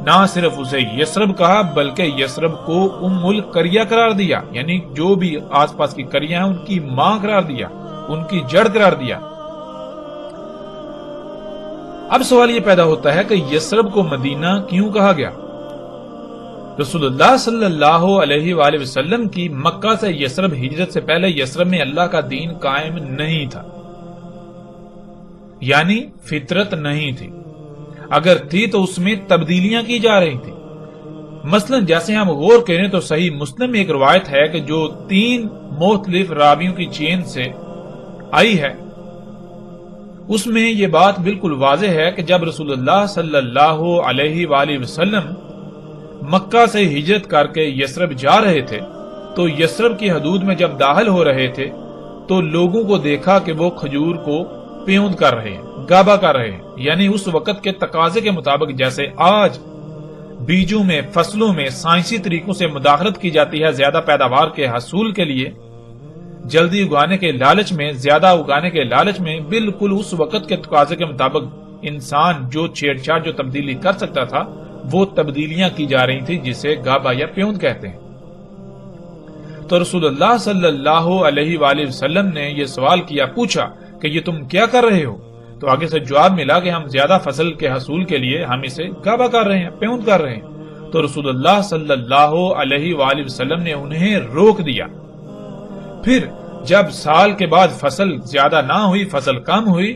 نہ صرف اسے یثرب کہا بلکہ یثرب کو ام القریہ قرار دیا، یعنی جو بھی آس پاس کی قریہ ہیں ان کی ماں قرار دیا، ان کی جڑ قرار دیا۔ اب سوال یہ پیدا ہوتا ہے کہ یثرب کو مدینہ کیوں کہا گیا؟ رسول اللہ صلی اللہ علیہ وآلہ وسلم کی مکہ سے یثرب ہجرت سے پہلے یثرب میں اللہ کا دین قائم نہیں تھا، یعنی فطرت نہیں تھی، اگر تھی تو اس میں تبدیلیاں کی جا رہی تھی۔ مثلا جیسے ہم غور کریں تو صحیح مسلم میں ایک روایت ہے کہ جو 3 مختلف راویوں کی چین سے آئی ہے، اس میں یہ بات بالکل واضح ہے کہ جب رسول اللہ صلی اللہ علیہ وآلہ وسلم مکہ سے ہجرت کر کے یثرب جا رہے تھے تو یثرب کی حدود میں جب داخل ہو رہے تھے تو لوگوں کو دیکھا کہ وہ کھجور کو پیوند کر رہے ہیں، گابا کر رہے ہیں، یعنی اس وقت کے تقاضے کے مطابق جیسے آج بیجوں میں، فصلوں میں سائنسی طریقوں سے مداخلت کی جاتی ہے زیادہ پیداوار کے حصول کے لیے، جلدی اگانے کے لالچ میں، زیادہ اگانے کے لالچ میں، بالکل اس وقت کے تقاضے کے مطابق انسان جو چھیڑ چھاڑ جو تبدیلی کر سکتا تھا وہ تبدیلیاں کی جا رہی تھی، جسے گابا یا پیوند کہتے ہیں۔ تو رسول اللہ صلی اللہ علیہ وآلہ وسلم نے یہ سوال کیا، پوچھا کہ یہ تم کیا کر رہے ہو؟ تو آگے سے جواب ملا کہ ہم زیادہ فصل کے حصول کے لیے ہم اسے گابا کر رہے ہیں، پیوند کر رہے ہیں۔ تو رسول اللہ صلی اللہ علیہ وآلہ وسلم نے انہیں روک دیا۔ پھر جب سال کے بعد فصل زیادہ نہ ہوئی، فصل کم ہوئی،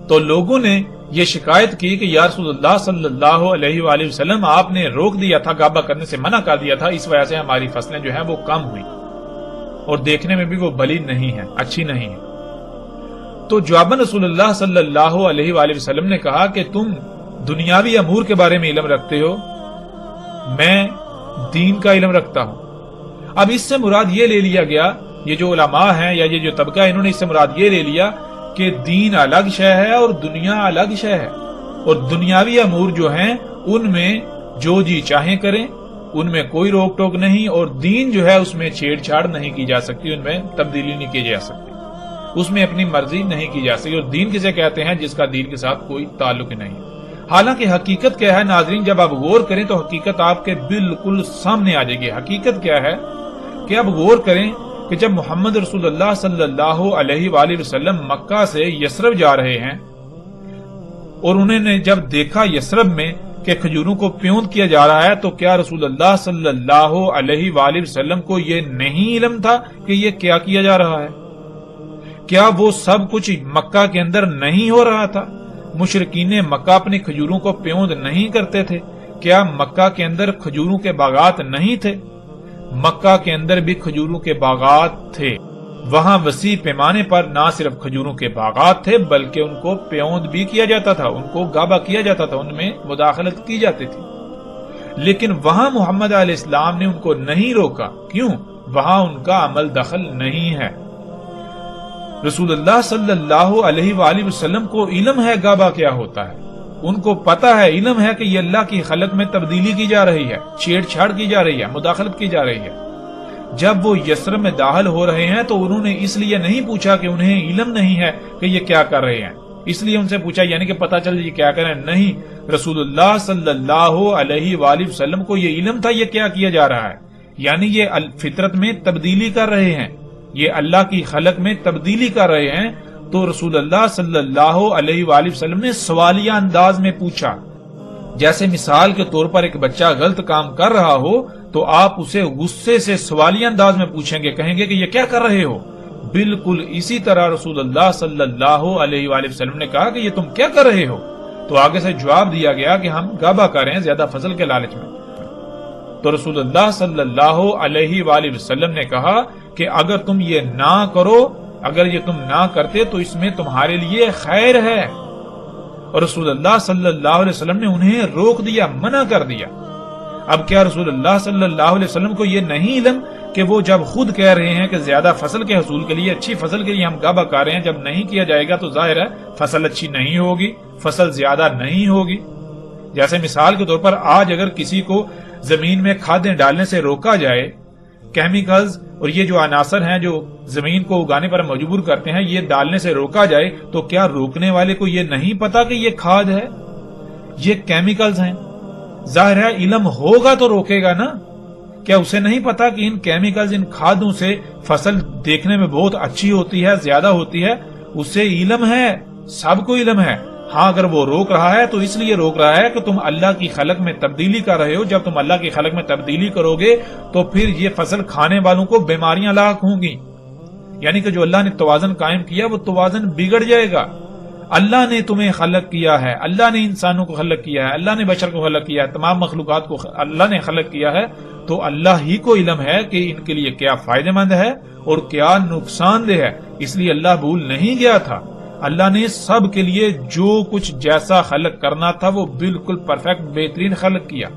تو لوگوں نے یہ شکایت کی کہ یا رسول اللہ صلی اللہ علیہ وآلہ وسلم آپ نے روک دیا تھا، گابا کرنے سے منع کر دیا تھا، اس وجہ سے ہماری فصلیں جو ہیں وہ کم ہوئی اور دیکھنے میں بھی وہ بلی نہیں ہے، اچھی نہیں ہے۔ تو جواباً رسول اللہ صلی اللہ علیہ وآلہ وسلم نے کہا کہ تم دنیاوی امور کے بارے میں علم رکھتے ہو، میں دین کا علم رکھتا ہوں۔ اب اس سے مراد یہ لے لیا گیا، یہ جو علماء ہیں یا یہ جو طبقہ ہے انہوں نے اس سے مراد یہ لے لیا کہ دین الگ شے ہے اور دنیا الگ شے ہے، اور دنیاوی امور جو ہیں ان میں جو جی چاہیں کریں، ان میں کوئی روک ٹوک نہیں، اور دین جو ہے اس میں چھیڑ چھاڑ نہیں کی جا سکتی، ان میں تبدیلی نہیں کی جا سکتی، اس میں اپنی مرضی نہیں کی جا سکتی۔ اور دین کسے کہتے ہیں؟ جس کا دین کے ساتھ کوئی تعلق نہیں۔ حالانکہ حقیقت کیا ہے ناظرین؟ جب آپ غور کریں تو حقیقت آپ کے بالکل سامنے آ جائے گی۔ حقیقت کیا ہے کہ آپ غور کریں کہ جب محمد رسول اللہ صلی اللہ علیہ وآلہ وسلم مکہ سے یثرب جا رہے ہیں اور انہوں نے جب دیکھا یثرب میں کہ کھجوروں کو پیوند کیا جا رہا ہے، تو کیا رسول اللہ صلی اللہ علیہ وآلہ وسلم کو یہ نہیں علم تھا کہ یہ کیا کیا جا رہا ہے؟ کیا وہ سب کچھ مکہ کے اندر نہیں ہو رہا تھا؟ مشرکین مکہ اپنی کھجوروں کو پیوند نہیں کرتے تھے؟ کیا مکہ کے اندر کھجوروں کے باغات نہیں تھے؟ مکہ کے اندر بھی کھجوروں کے باغات تھے، وہاں وسیع پیمانے پر نہ صرف کھجوروں کے باغات تھے بلکہ ان کو پیوند بھی کیا جاتا تھا، ان کو گابا کیا جاتا تھا، ان میں مداخلت کی جاتی تھی۔ لیکن وہاں محمد علیہ السلام نے ان کو نہیں روکا، کیوں؟ وہاں ان کا عمل دخل نہیں ہے۔ رسول اللہ صلی اللہ علیہ وآلہ وسلم کو علم ہے گابا کیا ہوتا ہے، ان کو پتا ہے، علم ہے کہ یہ اللہ کی خلق میں تبدیلی کی جا رہی ہے، چھیڑ چھاڑ کی جا رہی ہے، مداخلت کی جا رہی ہے۔ جب وہ یثرب میں داخل ہو رہے ہیں تو انہوں نے اس لیے نہیں پوچھا کہ انہیں علم نہیں ہے کہ یہ کیا کر رہے ہیں، اس لیے ان سے پوچھا یعنی کہ پتا چل یہ کیا کریں، نہیں، رسول اللہ صلی اللہ علیہ وآلہ وسلم کو یہ علم تھا یہ کیا کیا جا رہا ہے، یعنی یہ فطرت میں تبدیلی کر رہے ہیں، یہ اللہ کی خلق میں تبدیلی کر رہے ہیں۔ تو رسول اللہ صلی اللہ علیہ وآلہ وسلم نے سوالیہ انداز میں پوچھا، جیسے مثال کے طور پر ایک بچہ غلط کام کر رہا ہو تو آپ اسے غصے سے سوالیہ انداز میں پوچھیں گے، کہیں گے کہ یہ کیا کر رہے ہو۔ بالکل اسی طرح رسول اللہ صلی اللہ علیہ وآلہ وسلم نے کہا کہ یہ تم کیا کر رہے ہو، تو آگے سے جواب دیا گیا کہ ہم گابا کر رہے ہیں زیادہ فصل کے لالچ میں۔ تو رسول اللہ صلی اللہ علیہ وآلہ وسلم نے کہا کہ اگر تم یہ نہ کرو، اگر یہ تم نہ کرتے تو اس میں تمہارے لیے خیر ہے، اور رسول اللہ صلی اللہ علیہ وسلم نے انہیں روک دیا، منع کر دیا۔ اب کیا رسول اللہ صلی اللہ علیہ وسلم کو یہ نہیں علم کہ وہ جب خود کہہ رہے ہیں کہ زیادہ فصل کے حصول کے لیے، اچھی فصل کے لیے ہم گابا کر رہے ہیں، جب نہیں کیا جائے گا تو ظاہر ہے فصل اچھی نہیں ہوگی، فصل زیادہ نہیں ہوگی۔ جیسے مثال کے طور پر آج اگر کسی کو زمین میں کھادیں ڈالنے سے روکا جائے کیمیکلز اور یہ جو عناصر ہیں جو زمین کو اگانے پر مجبور کرتے ہیں، یہ ڈالنے سے روکا جائے تو کیا روکنے والے کو یہ نہیں پتا کہ یہ کھاد ہے، یہ کیمیکلز ہیں؟ ظاہر ہے علم ہوگا تو روکے گا نا۔ کیا اسے نہیں پتا کہ ان کیمیکلز، ان کھادوں سے فصل دیکھنے میں بہت اچھی ہوتی ہے، زیادہ ہوتی ہے؟ اسے علم ہے، سب کو علم ہے۔ ہاں اگر وہ روک رہا ہے تو اس لیے روک رہا ہے کہ تم اللہ کی خلق میں تبدیلی کر رہے ہو۔ جب تم اللہ کی خلق میں تبدیلی کرو گے تو پھر یہ فصل کھانے والوں کو بیماریاں لاحق ہوں گی، یعنی کہ جو اللہ نے توازن قائم کیا وہ توازن بگڑ جائے گا۔ اللہ نے تمہیں خلق کیا ہے، اللہ نے انسانوں کو خلق کیا ہے، اللہ نے بشر کو خلق کیا ہے، تمام مخلوقات کو اللہ نے خلق کیا ہے، تو اللہ ہی کو علم ہے کہ ان کے لیے کیا فائدہ مند ہے اور کیا نقصان دہ ہے۔ اس لیے اللہ بھول نہیں گیا تھا، اللہ نے سب کے لیے جو کچھ جیسا خلق کرنا تھا وہ بالکل پرفیکٹ بہترین خلق کیا،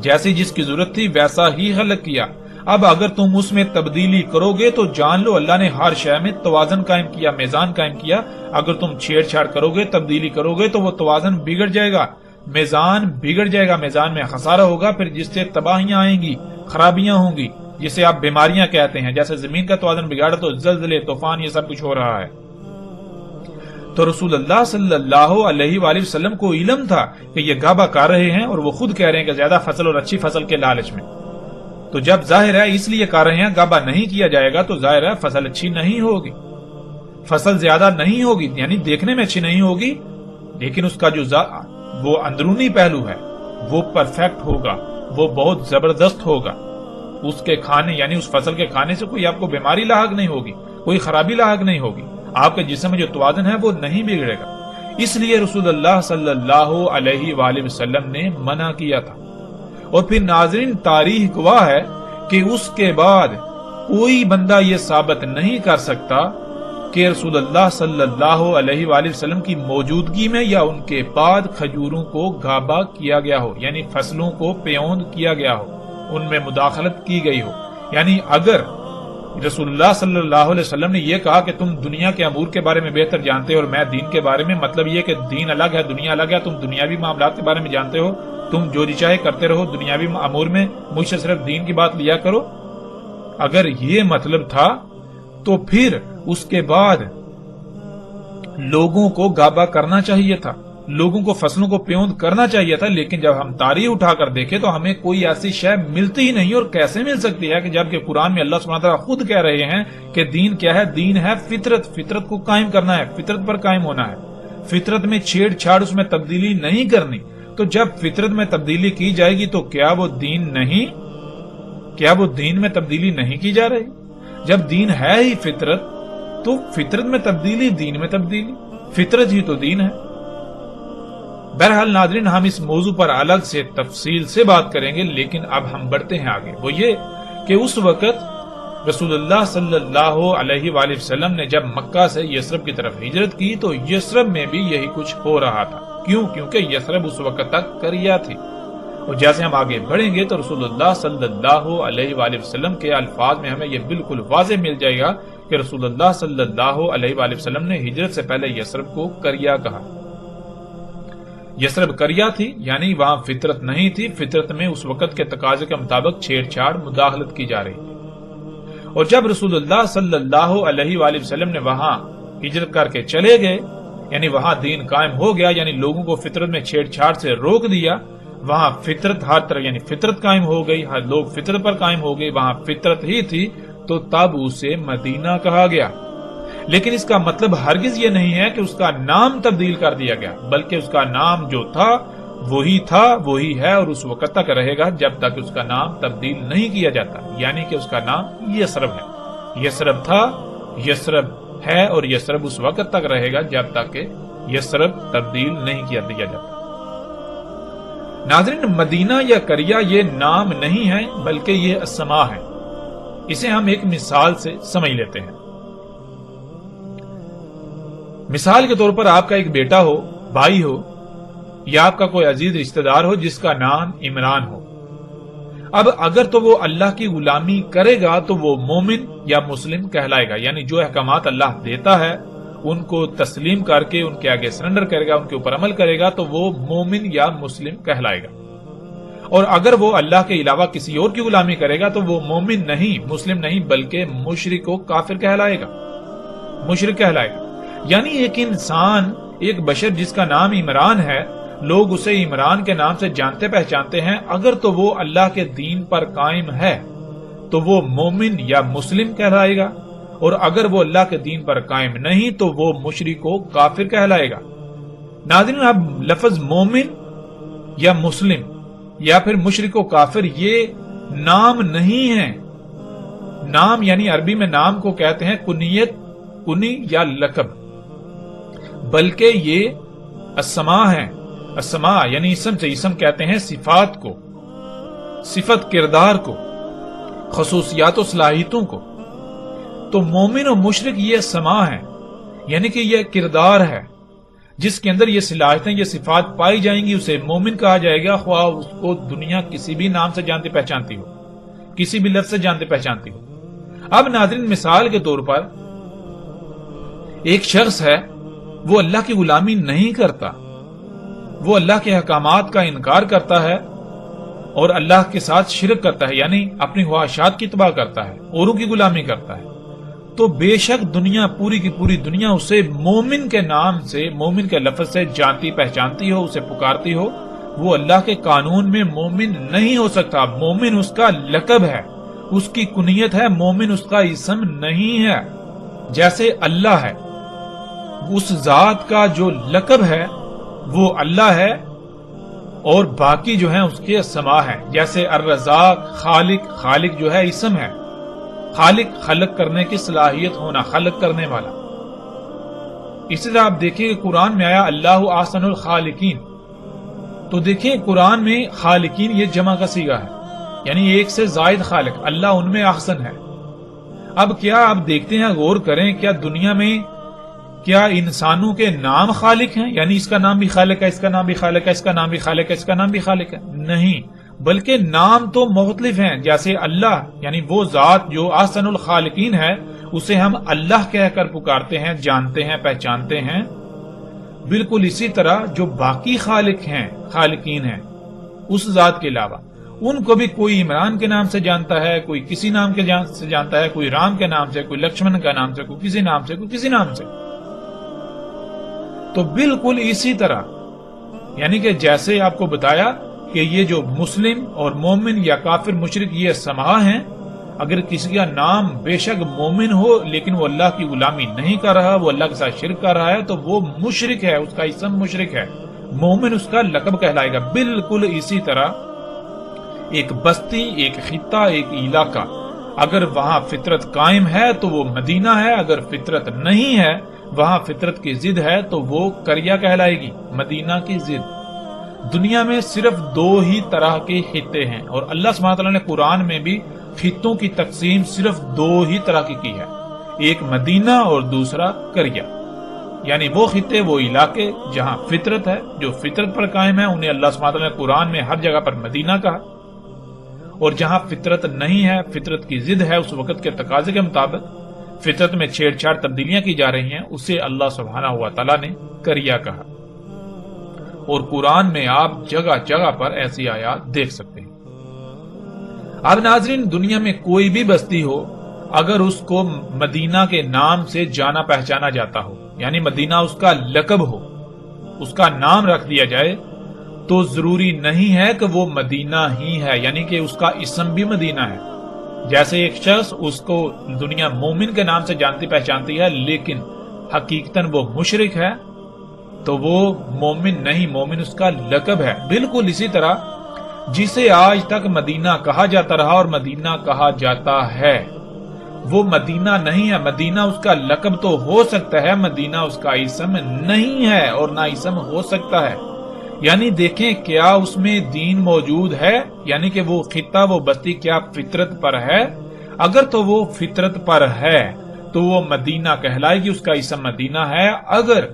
جیسی جس کی ضرورت تھی ویسا ہی خلق کیا۔ اب اگر تم اس میں تبدیلی کرو گے تو جان لو اللہ نے ہر شے میں توازن قائم کیا، میزان قائم کیا۔ اگر تم چھیڑ چھاڑ کرو گے، تبدیلی کرو گے تو وہ توازن بگڑ جائے گا، میزان بگڑ جائے گا، میزان میں خسارہ ہوگا، پھر جس سے تباہیاں آئیں گی، خرابیاں ہوں گی، جسے آپ بیماریاں کہتے ہیں۔ جیسے زمین کا توازن بگاڑا تو زلزلے، طوفان، یہ سب کچھ ہو رہا ہے۔ تو رسول اللہ صلی اللہ علیہ وآلہ وسلم کو علم تھا کہ یہ گھابہ کر رہے ہیں اور وہ خود کہہ رہے ہیں کہ زیادہ فصل اور اچھی فصل کے لالچ میں۔ تو جب ظاہر ہے اس لیے کر رہے ہیں، گھابہ نہیں کیا جائے گا تو ظاہر ہے فصل اچھی نہیں ہوگی، فصل زیادہ نہیں ہوگی، یعنی دیکھنے میں اچھی نہیں ہوگی، لیکن اس کا جو وہ اندرونی پہلو ہے وہ پرفیکٹ ہوگا، وہ بہت زبردست ہوگا۔ اس کے کھانے یعنی اس فصل کے کھانے سے کوئی آپ کو بیماری لاحق نہیں ہوگی، کوئی خرابی لاحق نہیں ہوگی، آپ کے جسم میں جو توازن ہے وہ نہیں بگڑے گا۔ اس لیے رسول اللہ صلی اللہ علیہ وآلہ وسلم نے منع کیا تھا۔ اور پھر ناظرین تاریخ گواہ ہے کہ اس کے بعد کوئی بندہ یہ ثابت نہیں کر سکتا کہ رسول اللہ صلی اللہ علیہ وآلہ وسلم کی موجودگی میں یا ان کے بعد کھجوروں کو گھابہ کیا گیا ہو، یعنی فصلوں کو پیوند کیا گیا ہو، ان میں مداخلت کی گئی ہو۔ یعنی اگر رسول اللہ صلی اللہ علیہ وسلم نے یہ کہا کہ تم دنیا کے امور کے بارے میں بہتر جانتے ہو اور میں دین کے بارے میں، مطلب یہ کہ دین الگ ہے، دنیا الگ ہے، تم دنیاوی معاملات کے بارے میں جانتے ہو، تم جو جی چاہے کرتے رہو، دنیاوی امور میں مجھ سے صرف دین کی بات لیا کرو، اگر یہ مطلب تھا تو پھر اس کے بعد لوگوں کو گھابہ کرنا چاہیے تھا، لوگوں کو فصلوں کو پیوند کرنا چاہیے تھا۔ لیکن جب ہم تاریخ اٹھا کر دیکھیں تو ہمیں کوئی ایسی شے ملتی ہی نہیں، اور کیسے مل سکتی ہے کہ جبکہ قرآن میں اللہ سبحانہ وتعالیٰ خود کہہ رہے ہیں کہ دین کیا ہے؟ دین ہے فطرت، فطرت کو قائم کرنا ہے، فطرت پر قائم ہونا ہے، فطرت میں چھیڑ چھاڑ، اس میں تبدیلی نہیں کرنی۔ تو جب فطرت میں تبدیلی کی جائے گی تو کیا وہ دین نہیں؟ کیا وہ دین میں تبدیلی نہیں کی جا رہی؟ جب دین ہے ہی فطرت تو فطرت میں تبدیلی، دین میں تبدیلی، فطرت ہی تو دین ہے۔ بہرحال ناظرین ہم اس موضوع پر الگ سے تفصیل سے بات کریں گے، لیکن اب ہم بڑھتے ہیں آگے۔ وہ یہ کہ اس وقت رسول اللہ صلی اللہ علیہ وآلہ وسلم نے جب مکہ سے یثرب کی طرف ہجرت کی تو یثرب میں بھی یہی کچھ ہو رہا تھا۔ کیوں؟ کیونکہ یثرب اس وقت تک قریہ تھی، اور جیسے ہم آگے بڑھیں گے تو رسول اللہ صلی اللہ علیہ وآلہ وسلم کے الفاظ میں ہمیں یہ بالکل واضح مل جائے گا کہ رسول اللہ صلی اللہ علیہ وآلہ وسلم نے ہجرت سے پہلے یثرب کو قریہ کہا۔ یثرب قریہ تھی، یعنی وہاں فطرت نہیں تھی، فطرت میں اس وقت کے تقاضے کے مطابق چھیڑ چھاڑ، مداخلت کی جا رہی تھی۔ اور جب رسول اللہ صلی اللہ علیہ وآلہ وسلم نے وہاں ہجرت کر کے چلے گئے، یعنی وہاں دین قائم ہو گیا، یعنی لوگوں کو فطرت میں چھیڑ چھاڑ سے روک دیا، وہاں فطرت ہر طرف یعنی فطرت قائم ہو گئی، ہر لوگ فطرت پر قائم ہو گئے، وہاں فطرت ہی تھی، تو تب اسے مدینہ کہا گیا۔ لیکن اس کا مطلب ہرگز یہ نہیں ہے کہ اس کا نام تبدیل کر دیا گیا، بلکہ اس کا نام جو تھا وہی ہے اور اس وقت تک رہے گا جب تک اس کا نام تبدیل نہیں کیا جاتا، یعنی کہ اس کا نام یثرب ہے، یثرب تھا، یثرب ہے، اور یثرب اس وقت تک رہے گا جب تک کہ یثرب تبدیل نہیں کیا دیا جاتا۔ ناظرین مدینہ یا قریہ یہ نام نہیں ہے بلکہ یہ اسما ہے۔ اسے ہم ایک مثال سے سمجھ لیتے ہیں۔ مثال کے طور پر آپ کا ایک بیٹا ہو، بھائی ہو، یا آپ کا کوئی عزیز رشتہ دار ہو جس کا نام عمران ہو۔ اب اگر تو وہ اللہ کی غلامی کرے گا تو وہ مومن یا مسلم کہلائے گا، یعنی جو احکامات اللہ دیتا ہے ان کو تسلیم کر کے ان کے آگے سرنڈر کرے گا، ان کے اوپر عمل کرے گا تو وہ مومن یا مسلم کہلائے گا۔ اور اگر وہ اللہ کے علاوہ کسی اور کی غلامی کرے گا تو وہ مومن نہیں، مسلم نہیں، بلکہ مشرک و کافر کہلائے گا، مشرک کہلائے گا۔ یعنی ایک انسان، ایک بشر جس کا نام عمران ہے، لوگ اسے عمران کے نام سے جانتے پہچانتے ہیں، اگر تو وہ اللہ کے دین پر قائم ہے تو وہ مومن یا مسلم کہلائے گا، اور اگر وہ اللہ کے دین پر قائم نہیں تو وہ مشرک و کافر کہلائے گا۔ ناظرین، اب لفظ مومن یا مسلم یا پھر مشرک و کافر یہ نام نہیں ہے۔ نام یعنی عربی میں نام کو کہتے ہیں کنیت، کنی یا لقب، بلکہ یہ اسما ہے۔ اسما یعنی اسم سے، اسم کہتے ہیں صفات کو، صفت کردار کو، خصوصیات و صلاحیتوں کو۔ تو مومن و مشرک یہ سما ہے، یعنی کہ یہ کردار ہے جس کے اندر یہ صلاحیتیں، یہ صفات پائی جائیں گی، اسے مومن کہا جائے گا، خواہ اس کو دنیا کسی بھی نام سے جانتی پہچانتی ہو، کسی بھی لفظ سے جانتی پہچانتی ہو۔ اب ناظرین، مثال کے طور پر ایک شخص ہے، وہ اللہ کی غلامی نہیں کرتا، وہ اللہ کے احکامات کا انکار کرتا ہے اور اللہ کے ساتھ شرک کرتا ہے، یعنی اپنی خواہشات کی اتباع کرتا ہے، اوروں کی غلامی کرتا ہے، تو بے شک دنیا، پوری کی پوری دنیا اسے مومن کے نام سے، مومن کے لفظ سے جانتی پہچانتی ہو، اسے پکارتی ہو، وہ اللہ کے قانون میں مومن نہیں ہو سکتا۔ مومن اس کا لقب ہے، اس کی کنیت ہے، مومن اس کا اسم نہیں ہے۔ جیسے اللہ ہے، اس ذات کا جو لقب ہے وہ اللہ ہے، اور باقی جو ہیں اس کے اسما ہے۔ جیسے الرزاق، خالق، خالق جو ہے اسم ہے، خالق خلق کرنے کی صلاحیت ہونا، خلق کرنے والا۔ اسی طرح آپ دیکھیں کہ قرآن میں آیا اللہ احسن الخالقین، تو دیکھیں قرآن میں خالقین یہ جمع کا صیغہ ہے، یعنی ایک سے زائد خالق، اللہ ان میں احسن ہے۔ اب کیا آپ دیکھتے ہیں، غور کریں، کیا دنیا میں کیا انسانوں کے نام خالق ہیں؟ یعنی اس کا نام بھی خالق ہے، اس کا نام بھی خالق ہے، اس کا نام بھی خالق ہے، اس کا نام بھی خالق ہے؟ نہیں، بلکہ نام تو مختلف ہیں۔ جیسے اللہ یعنی وہ ذات جو احسن الخالقین ہے، اسے ہم اللہ کہہ کر پکارتے ہیں، جانتے ہیں، پہچانتے ہیں۔ بالکل اسی طرح جو باقی خالق ہیں، خالقین ہیں اس ذات کے علاوہ، ان کو بھی کوئی عمران کے نام سے جانتا ہے، کوئی کسی نام کے سے جانتا ہے، کوئی رام کے نام سے، کوئی لکشمن کا نام سے، کوئی کسی نام سے، کوئی کسی نام سے۔ تو بالکل اسی طرح، یعنی کہ جیسے آپ کو بتایا کہ یہ جو مسلم اور مومن یا کافر مشرک یہ سما ہیں، اگر کسی کا نام بے شک مومن ہو لیکن وہ اللہ کی غلامی نہیں کر رہا، وہ اللہ کے ساتھ شرک کر رہا ہے، تو وہ مشرک ہے، اس کا اسم مشرک ہے، مومن اس کا لقب کہلائے گا۔ بالکل اسی طرح ایک بستی، ایک خطہ، ایک علاقہ، اگر وہاں فطرت قائم ہے تو وہ مدینہ ہے، اگر فطرت نہیں ہے، وہاں فطرت کی ضد ہے، تو وہ قریہ کہلائے گی، مدینہ کی ضد۔ دنیا میں صرف دو ہی طرح کے خطے ہیں، اور اللہ سبحانہ وتعالی نے قرآن میں بھی خطوں کی تقسیم صرف دو ہی طرح کی ہے، ایک مدینہ اور دوسرا قریہ۔ یعنی وہ خطے، وہ علاقے جہاں فطرت ہے، جو فطرت پر قائم ہے، انہیں اللہ سبحانہ وتعالی نے قرآن میں ہر جگہ پر مدینہ کہا، اور جہاں فطرت نہیں ہے، فطرت کی ضد ہے، اس وقت کے تقاضے کے مطابق فطرت میں چھیڑ چھاڑ تبدیلیاں کی جا رہی ہیں، اسے اللہ سبحانہ و تعالی نے قریہ کہا۔ اور قرآن میں آپ جگہ جگہ پر ایسی آیات دیکھ سکتے ہیں۔ اب ناظرین، دنیا میں کوئی بھی بستی ہو، اگر اس کو مدینہ کے نام سے جانا پہچانا جاتا ہو، یعنی مدینہ اس کا لقب ہو، اس کا نام رکھ دیا جائے، تو ضروری نہیں ہے کہ وہ مدینہ ہی ہے، یعنی کہ اس کا اسم بھی مدینہ ہے۔ جیسے ایک شخص، اس کو دنیا مومن کے نام سے جانتی پہچانتی ہے، لیکن حقیقتاً وہ مشرک ہے، تو وہ مومن نہیں، مومن اس کا لقب ہے۔ بالکل اسی طرح جسے آج تک مدینہ کہا جاتا رہا اور مدینہ کہا جاتا ہے، وہ مدینہ نہیں ہے۔ مدینہ اس کا لقب تو ہو سکتا ہے، مدینہ اس کا اسم نہیں ہے، اور نہ اسم ہو سکتا ہے۔ یعنی دیکھیں کیا اس میں دین موجود ہے، یعنی کہ وہ خطہ، وہ بستی کیا فطرت پر ہے؟ اگر تو وہ فطرت پر ہے تو وہ مدینہ کہلائے گی، اس کا اسم مدینہ ہے۔ اگر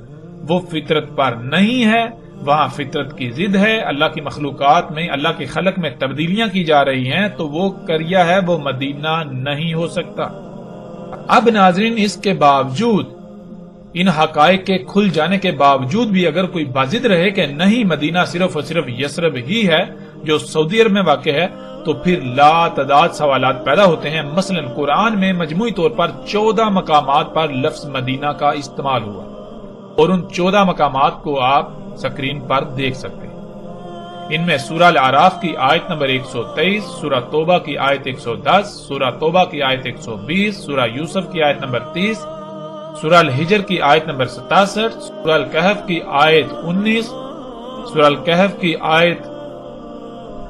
وہ فطرت پر نہیں ہے، وہاں فطرت کی ضد ہے، اللہ کی مخلوقات میں، اللہ کے خلق میں تبدیلیاں کی جا رہی ہیں، تو وہ قریہ ہے، وہ مدینہ نہیں ہو سکتا۔ اب ناظرین، اس کے باوجود، ان حقائق کے کھل جانے کے باوجود بھی اگر کوئی بازد رہے کہ نہیں، مدینہ صرف اور صرف یثرب ہی ہے، جو سعودی عرب میں واقع ہے، تو پھر لا تعداد سوالات پیدا ہوتے ہیں۔ مثلا قرآن میں مجموعی طور پر 14 مقامات پر لفظ مدینہ کا استعمال ہوا، اور ان 14 مقامات کو آپ سکرین پر دیکھ سکتے ہیں۔ ان میں سورہ الاعراف کی آیت نمبر 123، سورہ توبہ کی آیت 110، سورہ توبہ کی آیت 120، سورہ یوسف کی آیت نمبر 30، سورہ الحجر کی آیت نمبر 67، سورہ الکہف کی آیت 19، سورہ الکہف کی آیت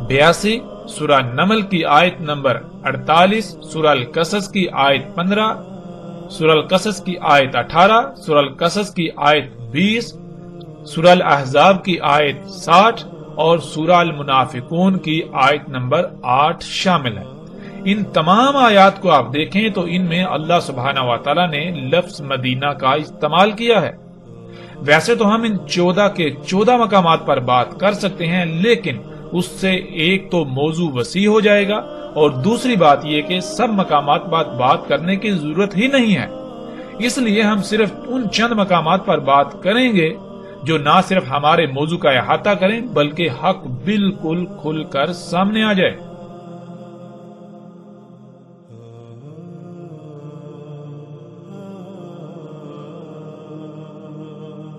82، سورہ نمل کی آیت نمبر 48، سورہ القصص کی آیت 15، سورہ القصص کی آیت 18، سورہ القصص کی آیت 20، سورہ الاحزاب کی آیت 60 اور سورہ المنافقون کی آیت نمبر 8 شامل ہے۔ ان تمام آیات کو آپ دیکھیں تو ان میں اللہ سبحانہ و تعالی نے لفظ مدینہ کا استعمال کیا ہے۔ ویسے تو ہم ان 14 کے 14 مقامات پر بات کر سکتے ہیں، لیکن اس سے ایک تو موضوع وسیع ہو جائے گا، اور دوسری بات یہ کہ سب مقامات پر بات کرنے کی ضرورت ہی نہیں ہے۔ اس لیے ہم صرف ان چند مقامات پر بات کریں گے جو نہ صرف ہمارے موضوع کا احاطہ کریں بلکہ حق بالکل کھل کر سامنے آ جائے۔